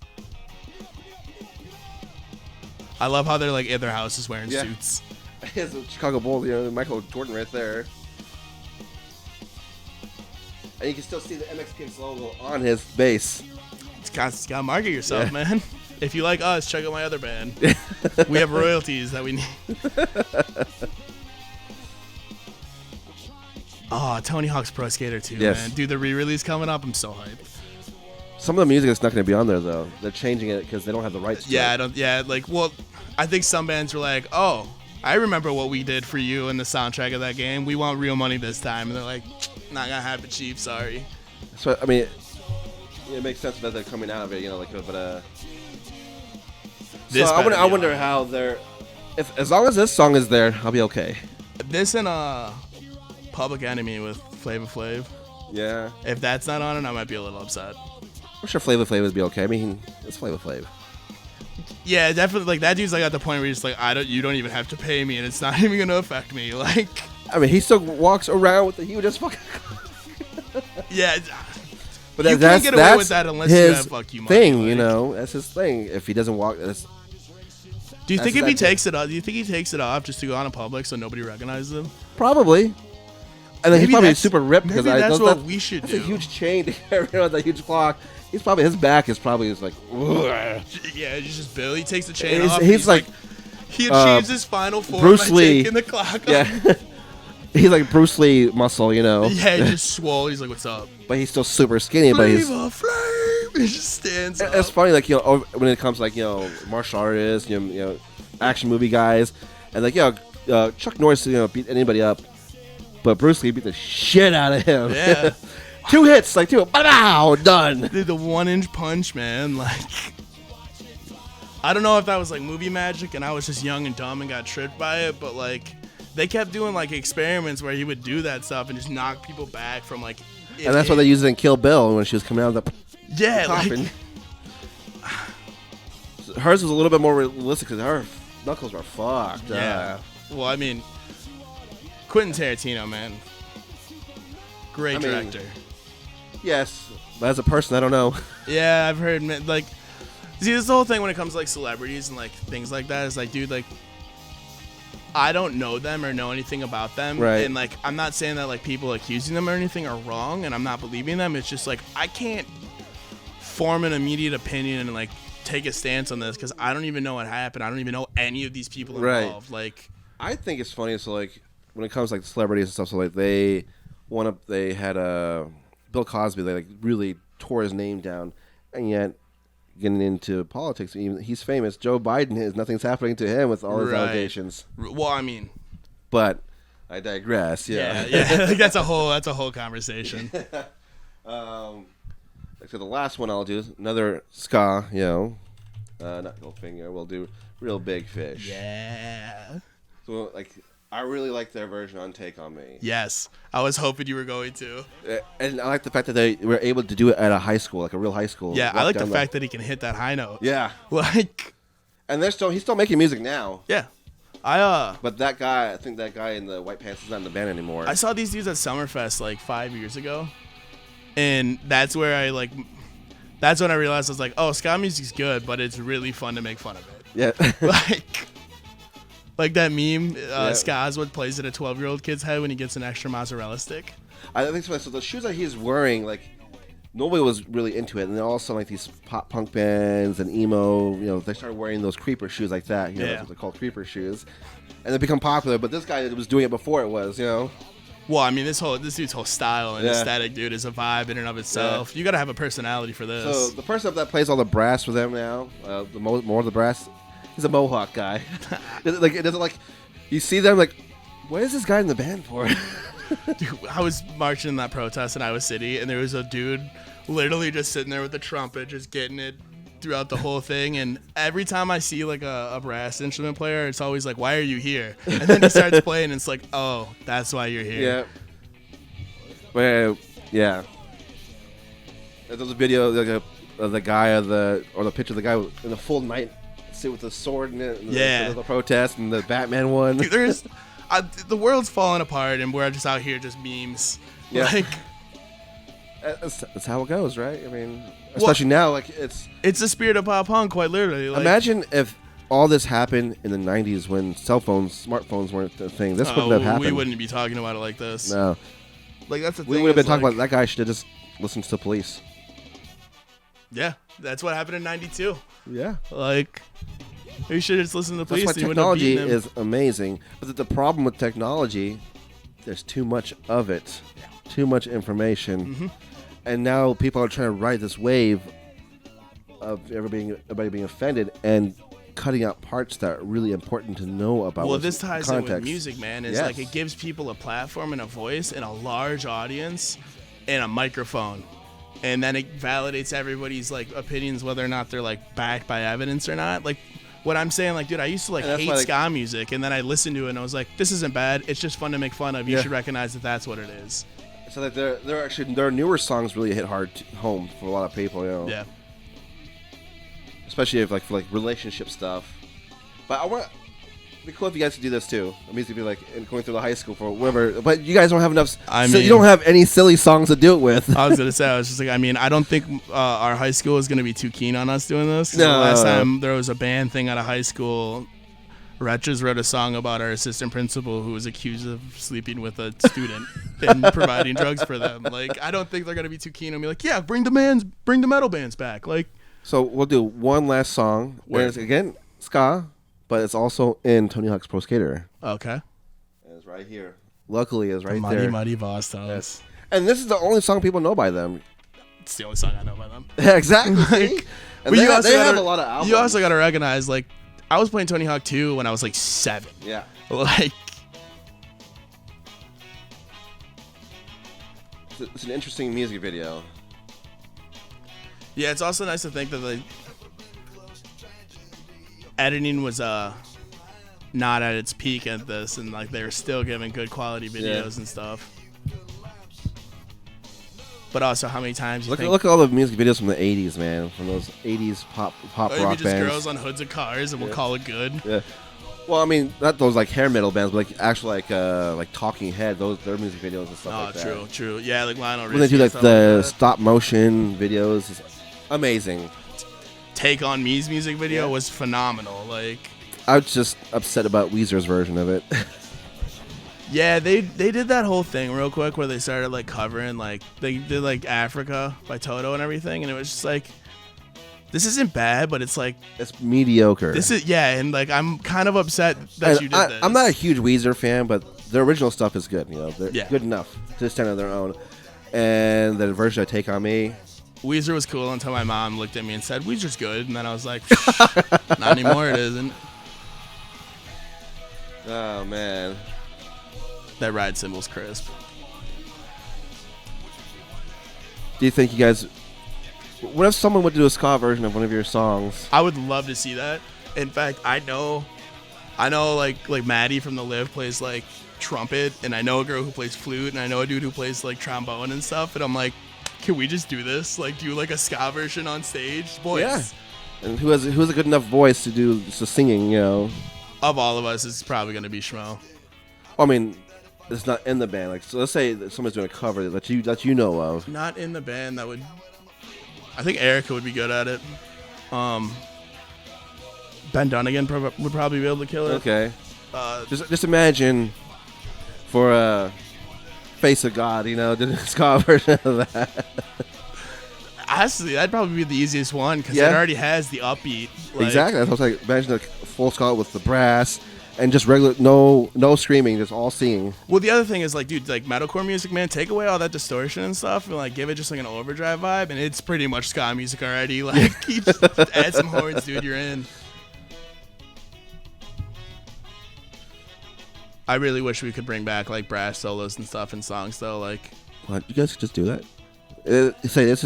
I love how they're like in their houses wearing suits. He has a Chicago Bulls, Michael Jordan right there. And you can still see the MXPX logo on his bass. It's gotta market yourself, man. If you like us, check out my other band. We have royalties that we need. Oh, Tony Hawk's Pro Skater 2, man. Dude, the re-release coming up, I'm so hyped. Some of the music is not going to be on there, though. They're changing it because they don't have the rights to it. I think some bands were like, oh, I remember what we did for you in the soundtrack of that game. We want real money this time. And they're like, not going to happen, Chief, sorry. So, I mean, it makes sense that they're coming out of it, So I wonder how they're... As long as this song is there, I'll be okay. This and Public Enemy with Flavor Flav. Yeah. If that's not on it, I might be a little upset. I'm sure Flavor Flav would be okay. I mean, it's Flavor Flav. Yeah, definitely. Like that dude's like at the point where he's like, you don't even have to pay me, and it's not even gonna affect me. Like, I mean, he still walks around with the hugest fucking. Yeah, but you can't get away with that unless you have fuck you money. Thing, that's his thing. If he doesn't walk, that's. Do you think if he takes it off? Do you think he takes it off just to go out in public so nobody recognizes him? Probably. And then he's probably super ripped because that's what we should do. That's a huge chain to carry around that huge clock. He's probably his back is probably just like. Yeah, it's just Billy takes the chain off. He's like he achieves his final form Bruce by Lee. taking the clock Yeah. off. He's like Bruce Lee muscle, you know. Yeah, he just swole. He's like, "What's up?" But he's still super skinny. But he's flame. He just stands up. It's funny, like, you know, when it comes to, like, you know, martial artists, you know, action movie guys, and like, Chuck Norris, you know, beat anybody up, but Bruce Lee beat the shit out of him. Yeah. 2 hits, like 2, pow, done. Dude, the 1-inch punch, man. Like, I don't know if that was like movie magic and I was just young and dumb and got tripped by it, but like, they kept doing like experiments where he would do that stuff and just knock people back from like. And that's why they used it in Kill Bill when she was coming out of the coffin. Like, hers was a little bit more realistic because her knuckles were fucked. Yeah. Well, I mean, Quentin Tarantino, man, great director. Yes, but as a person, I don't know. Yeah, I've heard, like, see, this whole thing when it comes to like celebrities and like things like that is like, dude, like, I don't know them or know anything about them. Right. And like, I'm not saying that like people accusing them or anything are wrong and I'm not believing them. It's just like, I can't form an immediate opinion and like take a stance on this because I don't even know what happened. I don't even know any of these people involved. Right. Like, I think it's funny. So like, when it comes to, like, celebrities and stuff, so like they had Bill Cosby. They like really tore his name down, and yet getting into politics, even he's famous. Joe Biden nothing's happening to him with all his allegations. Well, I mean, but I digress. Yeah. Like, that's a whole conversation. So the last one I'll do is another ska. You know, not Goldfinger. We'll do Real Big Fish. Yeah. So like, I really like their version on Take On Me. Yes. I was hoping you were going to. And I like the fact that they were able to do it at a high school, like a real high school. Yeah, I like the fact that he can hit that high note. Yeah. Like. And he's still making music now. Yeah. But that guy, I think that guy in the white pants is not in the band anymore. I saw these dudes at Summerfest like 5 years ago. And that's when I realized I was like, oh, ska music's good, but it's really fun to make fun of it. Yeah. Like that meme, Ska's what plays in a 12-year-old kid's head when he gets an extra mozzarella stick. I think so. So the shoes that he's wearing, like, nobody was really into it. And then all of a sudden, like, these pop punk bands and emo, you know, they started wearing those creeper shoes like that. You know, that's what they're called, creeper shoes. And they become popular. But this guy was doing it before it was, you know. Well, I mean, this dude's whole style and aesthetic, dude, is a vibe in and of itself. Yeah. You got to have a personality for this. So the person that plays all the brass for them now, more of the brass, he's a Mohawk guy. Like, it doesn't, like, you see them like, what is this guy in the band for? Dude, I was marching in that protest in Iowa City, and there was a dude literally just sitting there with the trumpet, just getting it throughout the whole thing. And every time I see like a brass instrument player, it's always like, why are you here? And then he starts playing, and it's like, oh, that's why you're here. Yeah. Well, yeah. There's a video like of the guy or the picture of the guy in the full night suit with the sword in it. And the protest and the Batman one. Dude, the world's falling apart, and we're just out here just memes. Yeah. Like, that's how it goes, right? I mean, especially now, like it's the spirit of pop punk, quite literally. Like, imagine if all this happened in the '90s when smartphones weren't the thing. This wouldn't have happened. We wouldn't be talking about it like this. No. Like, that's the thing. We would have been talking about that guy should have just listened to the Police. Yeah, that's what happened in '92. Yeah. Like, you should have just listened to the Police. That's why technology is amazing. But the problem with technology, there's too much of it. Yeah. Too much information. Mm-hmm. And now people are trying to ride this wave of everybody being offended and cutting out parts that are really important to know about. Well, this ties context. in with music, man. It's like it gives people a platform and a voice and a large audience and a microphone. And then it validates everybody's like opinions, whether or not they're like backed by evidence or not. Like, what I'm saying, like, dude, I used to like hate ska music, and then I listened to it and I was like, this isn't bad. It's just fun to make fun of. You should recognize that that's what it is. So like their newer songs really hit home for a lot of people, you know. Yeah. Especially for relationship stuff. But it'd be cool if you guys could do this too. It means to be like going through the high school for whatever. But you guys don't have enough. You don't have any silly songs to do it with. I was gonna say, I was just like, I mean, I don't think our high school is gonna be too keen on us doing this. No. The last time there was a band thing at a high school, Retches wrote a song about our assistant principal who was accused of sleeping with a student and providing drugs for them. Like, I don't think they're gonna be too keen on me. Like, yeah, bring the metal bands back. Like, so we'll do one last song. And it's, again, ska, but it's also in Tony Hawk's Pro Skater. Okay. And it's right here. Luckily, it's right Muddy, there. Muddy Boston. Yes. And this is the only song people know by them. It's the only song I know by them. Exactly. Like, and they have a lot of albums. You also got to recognize, like, I was playing Tony Hawk 2 when I was like 7. Yeah. Like, it's an interesting music video. Yeah, it's also nice to think that the editing was not at its peak at this, and like they were still giving good quality videos and stuff. But also, how many times you look at all the music videos from the '80s, man, from those '80s pop rock just bands. Girls on hoods of cars, and we'll call it good. Yeah. Well, I mean, not those like hair metal bands, but like actual like Talking Head, their music videos and stuff like that. Oh, true. Yeah, like Lionel Richie. When they do like the stop motion videos, it's amazing. Take On Me's music video was phenomenal. Like, I was just upset about Weezer's version of it. Yeah, they did that whole thing real quick where they started like covering like they did like Africa by Toto and everything, and it was just like, this isn't bad, but it's like it's mediocre. And like I'm kind of upset that you did this. I'm not a huge Weezer fan, but the original stuff is good. You know, they're good enough to stand on their own. And the version I Take On Me, Weezer was cool until my mom looked at me and said Weezer's good, and then I was like, not anymore. It isn't. Oh man. That ride symbol's crisp. Do you think you guys... What if someone would do a ska version of one of your songs? I would love to see that. In fact, I know like Maddie from The Live plays like trumpet, and I know a girl who plays flute, and I know a dude who plays like trombone and stuff, and I'm like, can we just do this? Like, do like a ska version on stage? Boys. Yeah. And who has a good enough voice to do the singing, you know? Of all of us, it's probably going to be Schmo. I mean... It's not in the band. Like, so let's say that someone's doing a cover that you know of. Not in the band. I think Erica would be good at it. Ben Dunnigan would probably be able to kill it. Okay. Just imagine for Face of God, you know, doing a ska version of that. Honestly, that'd probably be the easiest one because it already has the upbeat. Like, exactly. That's what I was like. Imagine a full ska with the brass. And just regular, no screaming, just all singing. Well, the other thing is, like, dude, like, metalcore music, man, take away all that distortion and stuff and, like, give it just, like, an overdrive vibe, and it's pretty much ska music already. Like, you just add some horns, dude, you're in. I really wish we could bring back, like, brass solos and stuff in songs, though, like. What? You guys could just do that? Say, this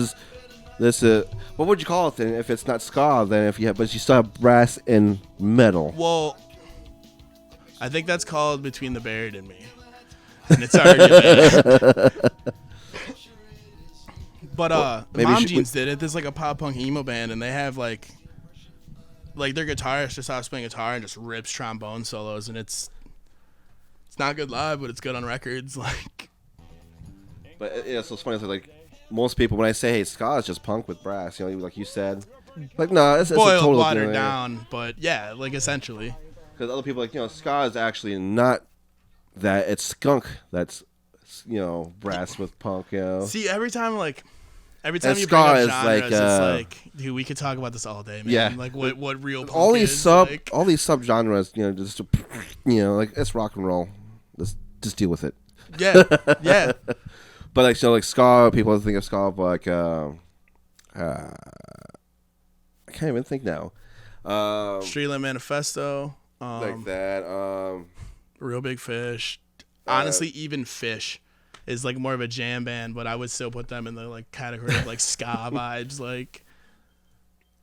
what would you call it, then, if it's not ska, then but you still have brass and metal? Well... I think that's called Between the Buried and Me. And it's already there. But Mom Jeans did it. There's like a pop punk emo band, and they have like their guitarist just stops playing guitar and just rips trombone solos, and it's not good live, but it's good on records. Like, but yeah, so it's funny. So like most people, when I say, "Hey, ska is just punk with brass," you know, like you said, like no, it's boiled, a total watered down, but yeah, like essentially. Because other people, like, you know, ska is actually not that. It's skunk that's, you know, brass with punk, you know. See, every time you bring up genres, it's like, dude, we could talk about this all day, man. Yeah. Like, what real punk all these is. All these subgenres, you know, just, you know, like, it's rock and roll. Just deal with it. Yeah, yeah. But, like, so, like, ska, people think of ska, but, like, I can't even think now. Streetland Manifesto. Like that. Real Big Fish. Honestly, even Fish is like more of a jam band, but I would still put them in the like category of like ska vibes. Like,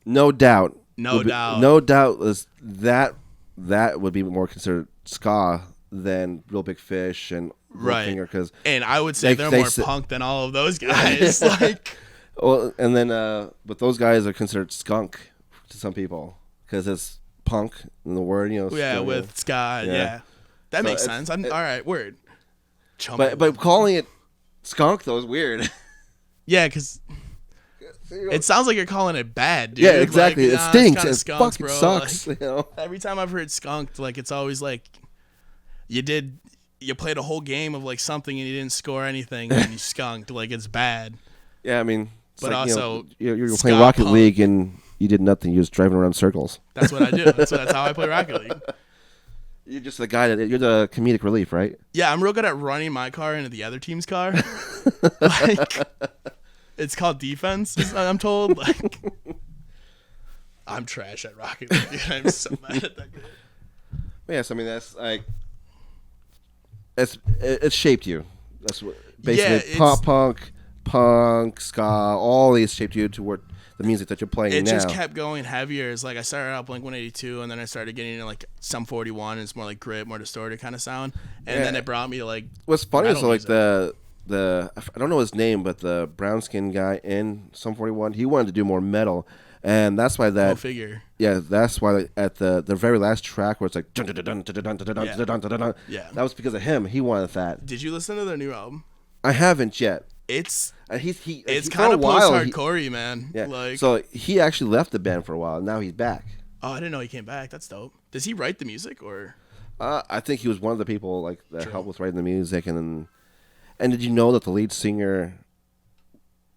No Doubt is that would be more considered ska than Real Big Fish and Goldfinger, and I would say they're more punk than all of those guys. Like, well, and then but those guys are considered skunk to some people because it's punk in the word, you know. Yeah, with ska, yeah. That makes sense. All right, word. But calling it skunk though is weird. Yeah, because It sounds like you're calling it bad, dude. Yeah, exactly. Like, it stinks. It skunks, fucking bro. sucks. Like, you know? Every time I've heard skunked, like it's always like you played a whole game of like something and you didn't score anything and you skunked. Like it's bad. Yeah, I mean, but like, also you're playing Rocket League and you did nothing. You're just driving around in circles. That's what I do. That's how I play Rocket League. You're just the guy you're the comedic relief, right? Yeah, I'm real good at running my car into the other team's car. Like, it's called defense, I'm told. Like, I'm trash at Rocket League. Dude. I'm so mad at that game. Yes, I mean that's like it shaped you. That's what basically pop punk, ska, all these shaped you toward the music that you're playing it now. Just kept going heavier. It's like I started out Blink 182, and then I started getting into like Sum 41, and it's more like grit, more distorted kind of sound. And then it brought me to like. What's funny is like the I don't know his name, but the brown skin guy in Sum 41, he wanted to do more metal, and that's why that. Figure. Yeah, that's why at the very last track where it's like that was because of him. He wanted that. Did you listen to their new album? I haven't yet. It's it's kind of post-hardcore-y, man. Yeah. Like, so he actually left the band for a while. Now he's back. Oh, I didn't know he came back. That's dope. Does he write the music or? I think he was one of the people like that helped with writing the music, and did you know that the lead singer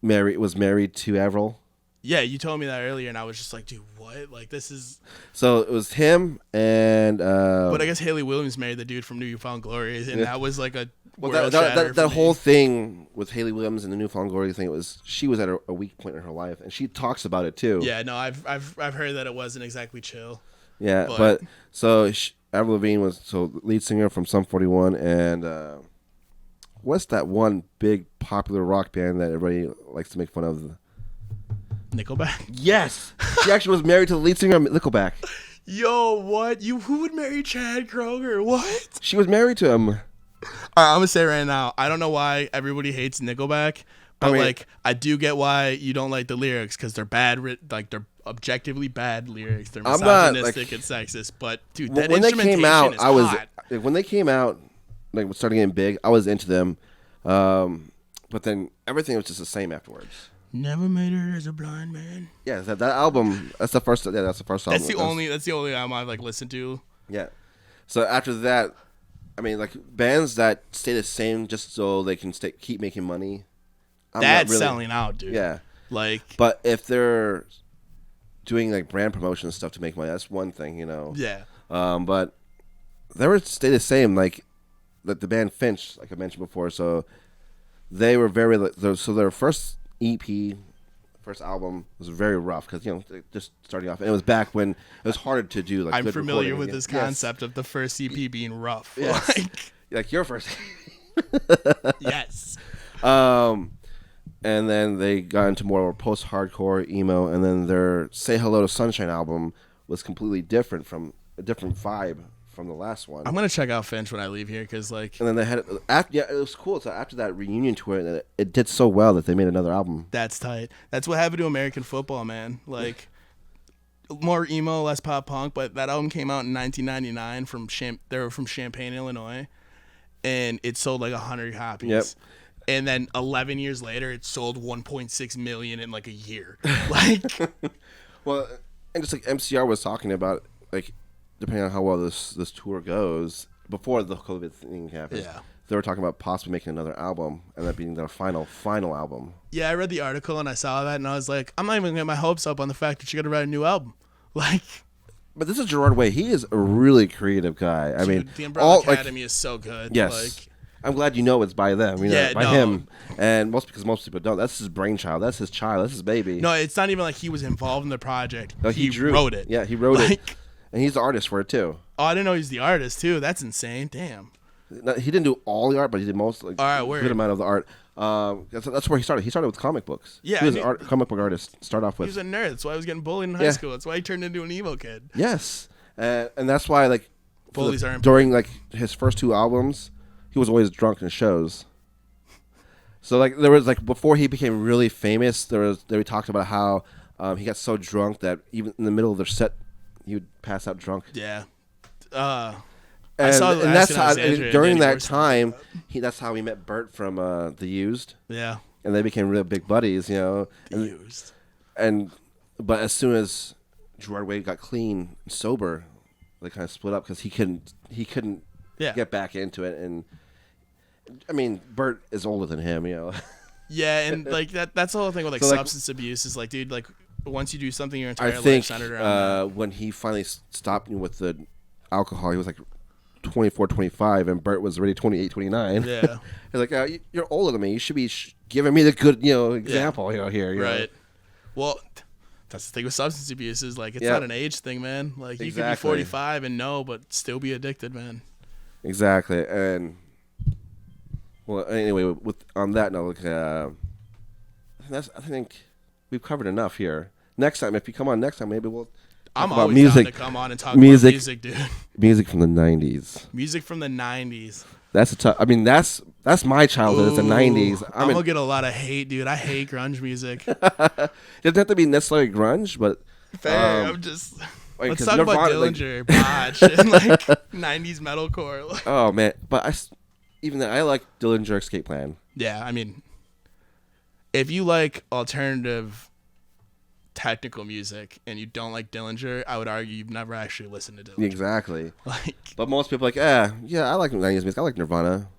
was married to Avril? Yeah, you told me that earlier, and I was just like, dude, what? Like, this is. So it was him and. But I guess Haley Williams married the dude from New Found Glory, and that was like a. Well, that whole thing with Haley Williams and the New Found Glory thing she was at a weak point in her life, and she talks about it too. Yeah, no, I've heard that it wasn't exactly chill. Yeah, but so Avril Lavigne was lead singer from Sum 41, and what's that one big popular rock band that everybody likes to make fun of? Nickelback. Yes, she actually was married to the lead singer of Nickelback. Yo, what? Who would marry Chad Kroeger? What? She was married to him. All right, I'm gonna say right now, I don't know why everybody hates Nickelback, but I do get why you don't like the lyrics because they're bad. Like they're objectively bad lyrics. They're misogynistic and sexist. But dude, that instrumentation is hot. When they came out, like starting getting big, I was into them. But then everything was just the same afterwards. Never made it as a blind man. Yeah, that album. That's the first. Yeah, that's the first album. That's the only album I've like listened to. Yeah. So after that. I mean, like bands that stay the same just so they can keep making money. That's selling out, dude. Yeah, like. But if they're doing like brand promotion stuff to make money, that's one thing, you know. Yeah. But they were stay the same, like the band Finch, like I mentioned before. So they were so their first EP. First album was very rough because just starting off, and it was back when it was harder to do. Like I'm familiar with this concept of the first EP being rough. Yes. Like your first. Yes. And then they got into more post-hardcore emo, and then their "Say Hello to Sunshine" album was completely different from a different vibe from the last one. I'm gonna check out Finch when I leave here because like. And then they had it was cool. So after that reunion tour, it did so well that they made another album. That's tight. That's what happened to American football, man. Like more emo, less pop punk. But that album came out in 1999 they were from Champaign, Illinois, and it sold like 100 copies. Yep. And then 11 years later, it sold 1.6 million in like a year. Like, well, and just like MCR was talking about, like. Depending on how well this tour goes, before the COVID thing happened, they were talking about possibly making another album, and that being their final album. Yeah, I read the article and I saw that, and I was like, I'm not even gonna get my hopes up on the fact that you're gonna write a new album. Like, but this is Gerard Way. He is a really creative guy. I mean, the Umbrella Academy is so good. Yes, like, I'm glad you know it's by them. By him, and because most people don't. That's his brainchild. That's his child. That's his baby. No, it's not even like he was involved in the project. No, he wrote it. Yeah, he wrote it. And he's the artist for it too. Oh, I didn't know he's the artist too. That's insane. Damn. He didn't do all the art, but he did most, like, a good amount of the art. That's where he started. He started with comic books. Yeah, he was a comic book artist. Start off with. He was a nerd. That's why he was getting bullied in high school. That's why he turned into an emo kid. Yes, and that's why like bullies are during like his first two albums, he was always drunk in shows. So like there was like before he became really famous, they talked about how he got so drunk that even in the middle of their set. He would pass out drunk. Yeah. And that's how during that time that's how he met Bert from The Used. Yeah. And they became real big buddies, The Used. But as soon as Gerard Way got clean and sober, they kind of split up because he couldn't get back into it. And I mean, Bert is older than him, you know. Yeah, and like that's the whole thing with like substance abuse is like, dude, like once you do something your entire life centered around when he finally stopped with the alcohol, he was like 24, 25, and Bert was already 28, 29. Yeah. He's like, you're older than me. You should be giving me the good, example, here. Right. Well, that's the thing with substance abuse is like it's not an age thing, man. Like you could be 45 and but still be addicted, man. Exactly. And well, anyway, on that note, I think we've covered enough here. Next time, if you come on next time, maybe we'll. I'm always down to come on and talk about music, dude. Music from the 90s. Music from the 90s. That's a tough. I mean, that's my childhood. It's the 90s. I'm gonna get a lot of hate, dude. I hate grunge music. It doesn't have to be necessarily grunge, but fair. I'm just. Let's talk about Dillinger, Botch, and like 90s metalcore. Like. Oh man, but I like Dillinger Escape Plan. Yeah, I mean, if you like alternative technical music and you don't like Dillinger, I would argue you've never actually listened to Dillinger. Exactly. But most people are like, yeah, I like 90s music. I like Nirvana.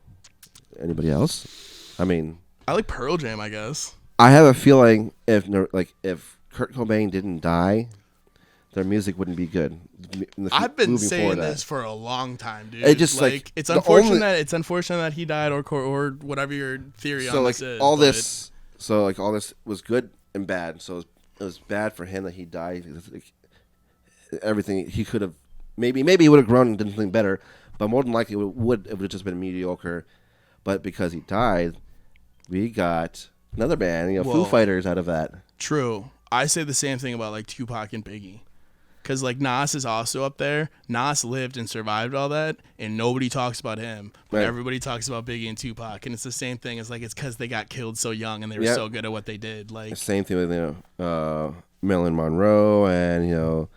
Anybody else? I mean, I like Pearl Jam, I guess. I have a feeling if Kurt Cobain didn't die, their music wouldn't be good. I've been saying this for a long time, dude. It just it's unfortunate that he died or whatever your theory on this is. All this was good and bad. So it was bad for him that he died. Everything he could have maybe he would have grown and done something better, but more than likely it would have just been mediocre. But because he died, we got another band, Foo Fighters out of that. True. I say the same thing about like Tupac and Biggie. Because, like, Nas is also up there. Nas lived and survived all that, and nobody talks about him. But everybody talks about Biggie and Tupac. And it's the same thing. It's like, it's because they got killed so young, and they were so good at what they did. Like, the same thing with, Marilyn Monroe and,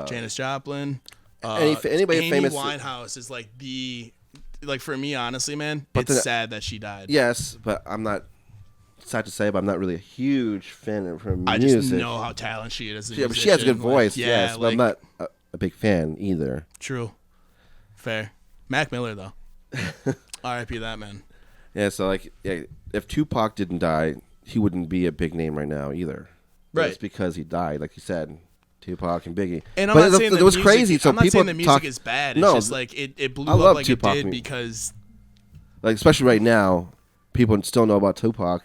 Janis Joplin. Anybody Amy famous. Winehouse is, like, for me, honestly, man, it's sad that she died. Yes, but I'm not... Sad to say, but I'm not really a huge fan of her music. I just know how talented she is. She has a good voice, yes, but I'm not a big fan either. True. Fair. Mac Miller, though. R.I.P. that man. Yeah, so, if Tupac didn't die, he wouldn't be a big name right now either. Right. It's because he died, like you said, Tupac and Biggie. And I'm not saying it was crazy. So I'm not people saying the music is bad. It's just like it blew up like Tupac it did because... Like, especially right now, people still know about Tupac.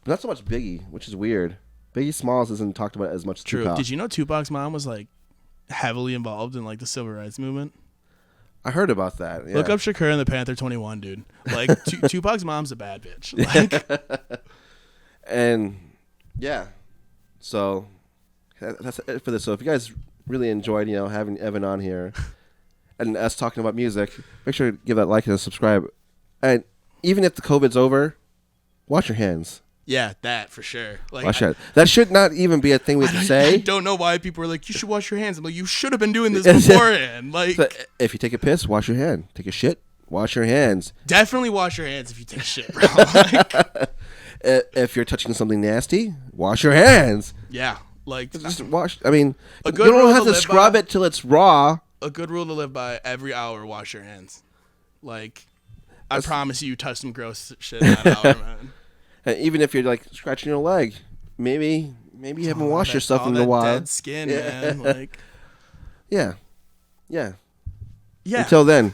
But not so much Biggie, which is weird. Biggie Smalls isn't talked about as much as Tupac. Did you know Tupac's mom was like heavily involved in like the civil rights movement? I heard about that. Yeah. Look up Shakur and the Panther 21, dude. Like Tupac's mom's a bad bitch. Like, and yeah, so that's it for this. So if you guys really enjoyed, having Evan on here and us talking about music, make sure to give that like and a subscribe. And even if the COVID's over, wash your hands. Yeah, that for sure. Like, that should not even be a thing we have to say. I don't know why people are like, you should wash your hands. I'm like, you should have been doing this beforehand. Like, so if you take a piss, wash your hand. Take a shit, wash your hands. Definitely wash your hands if you take a shit, bro. Like, if you're touching something nasty, wash your hands. Yeah, like just wash. I mean, you don't have to scrub it till it's raw. A good rule to live by: every hour, wash your hands. Like, I promise you touch some gross shit in that hour, man. Even if you're like scratching your leg, maybe you haven't washed yourself in a while. Dead skin, man. Like, yeah. Until then.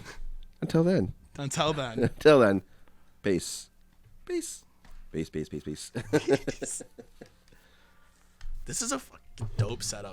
Peace. This is a fucking dope setup.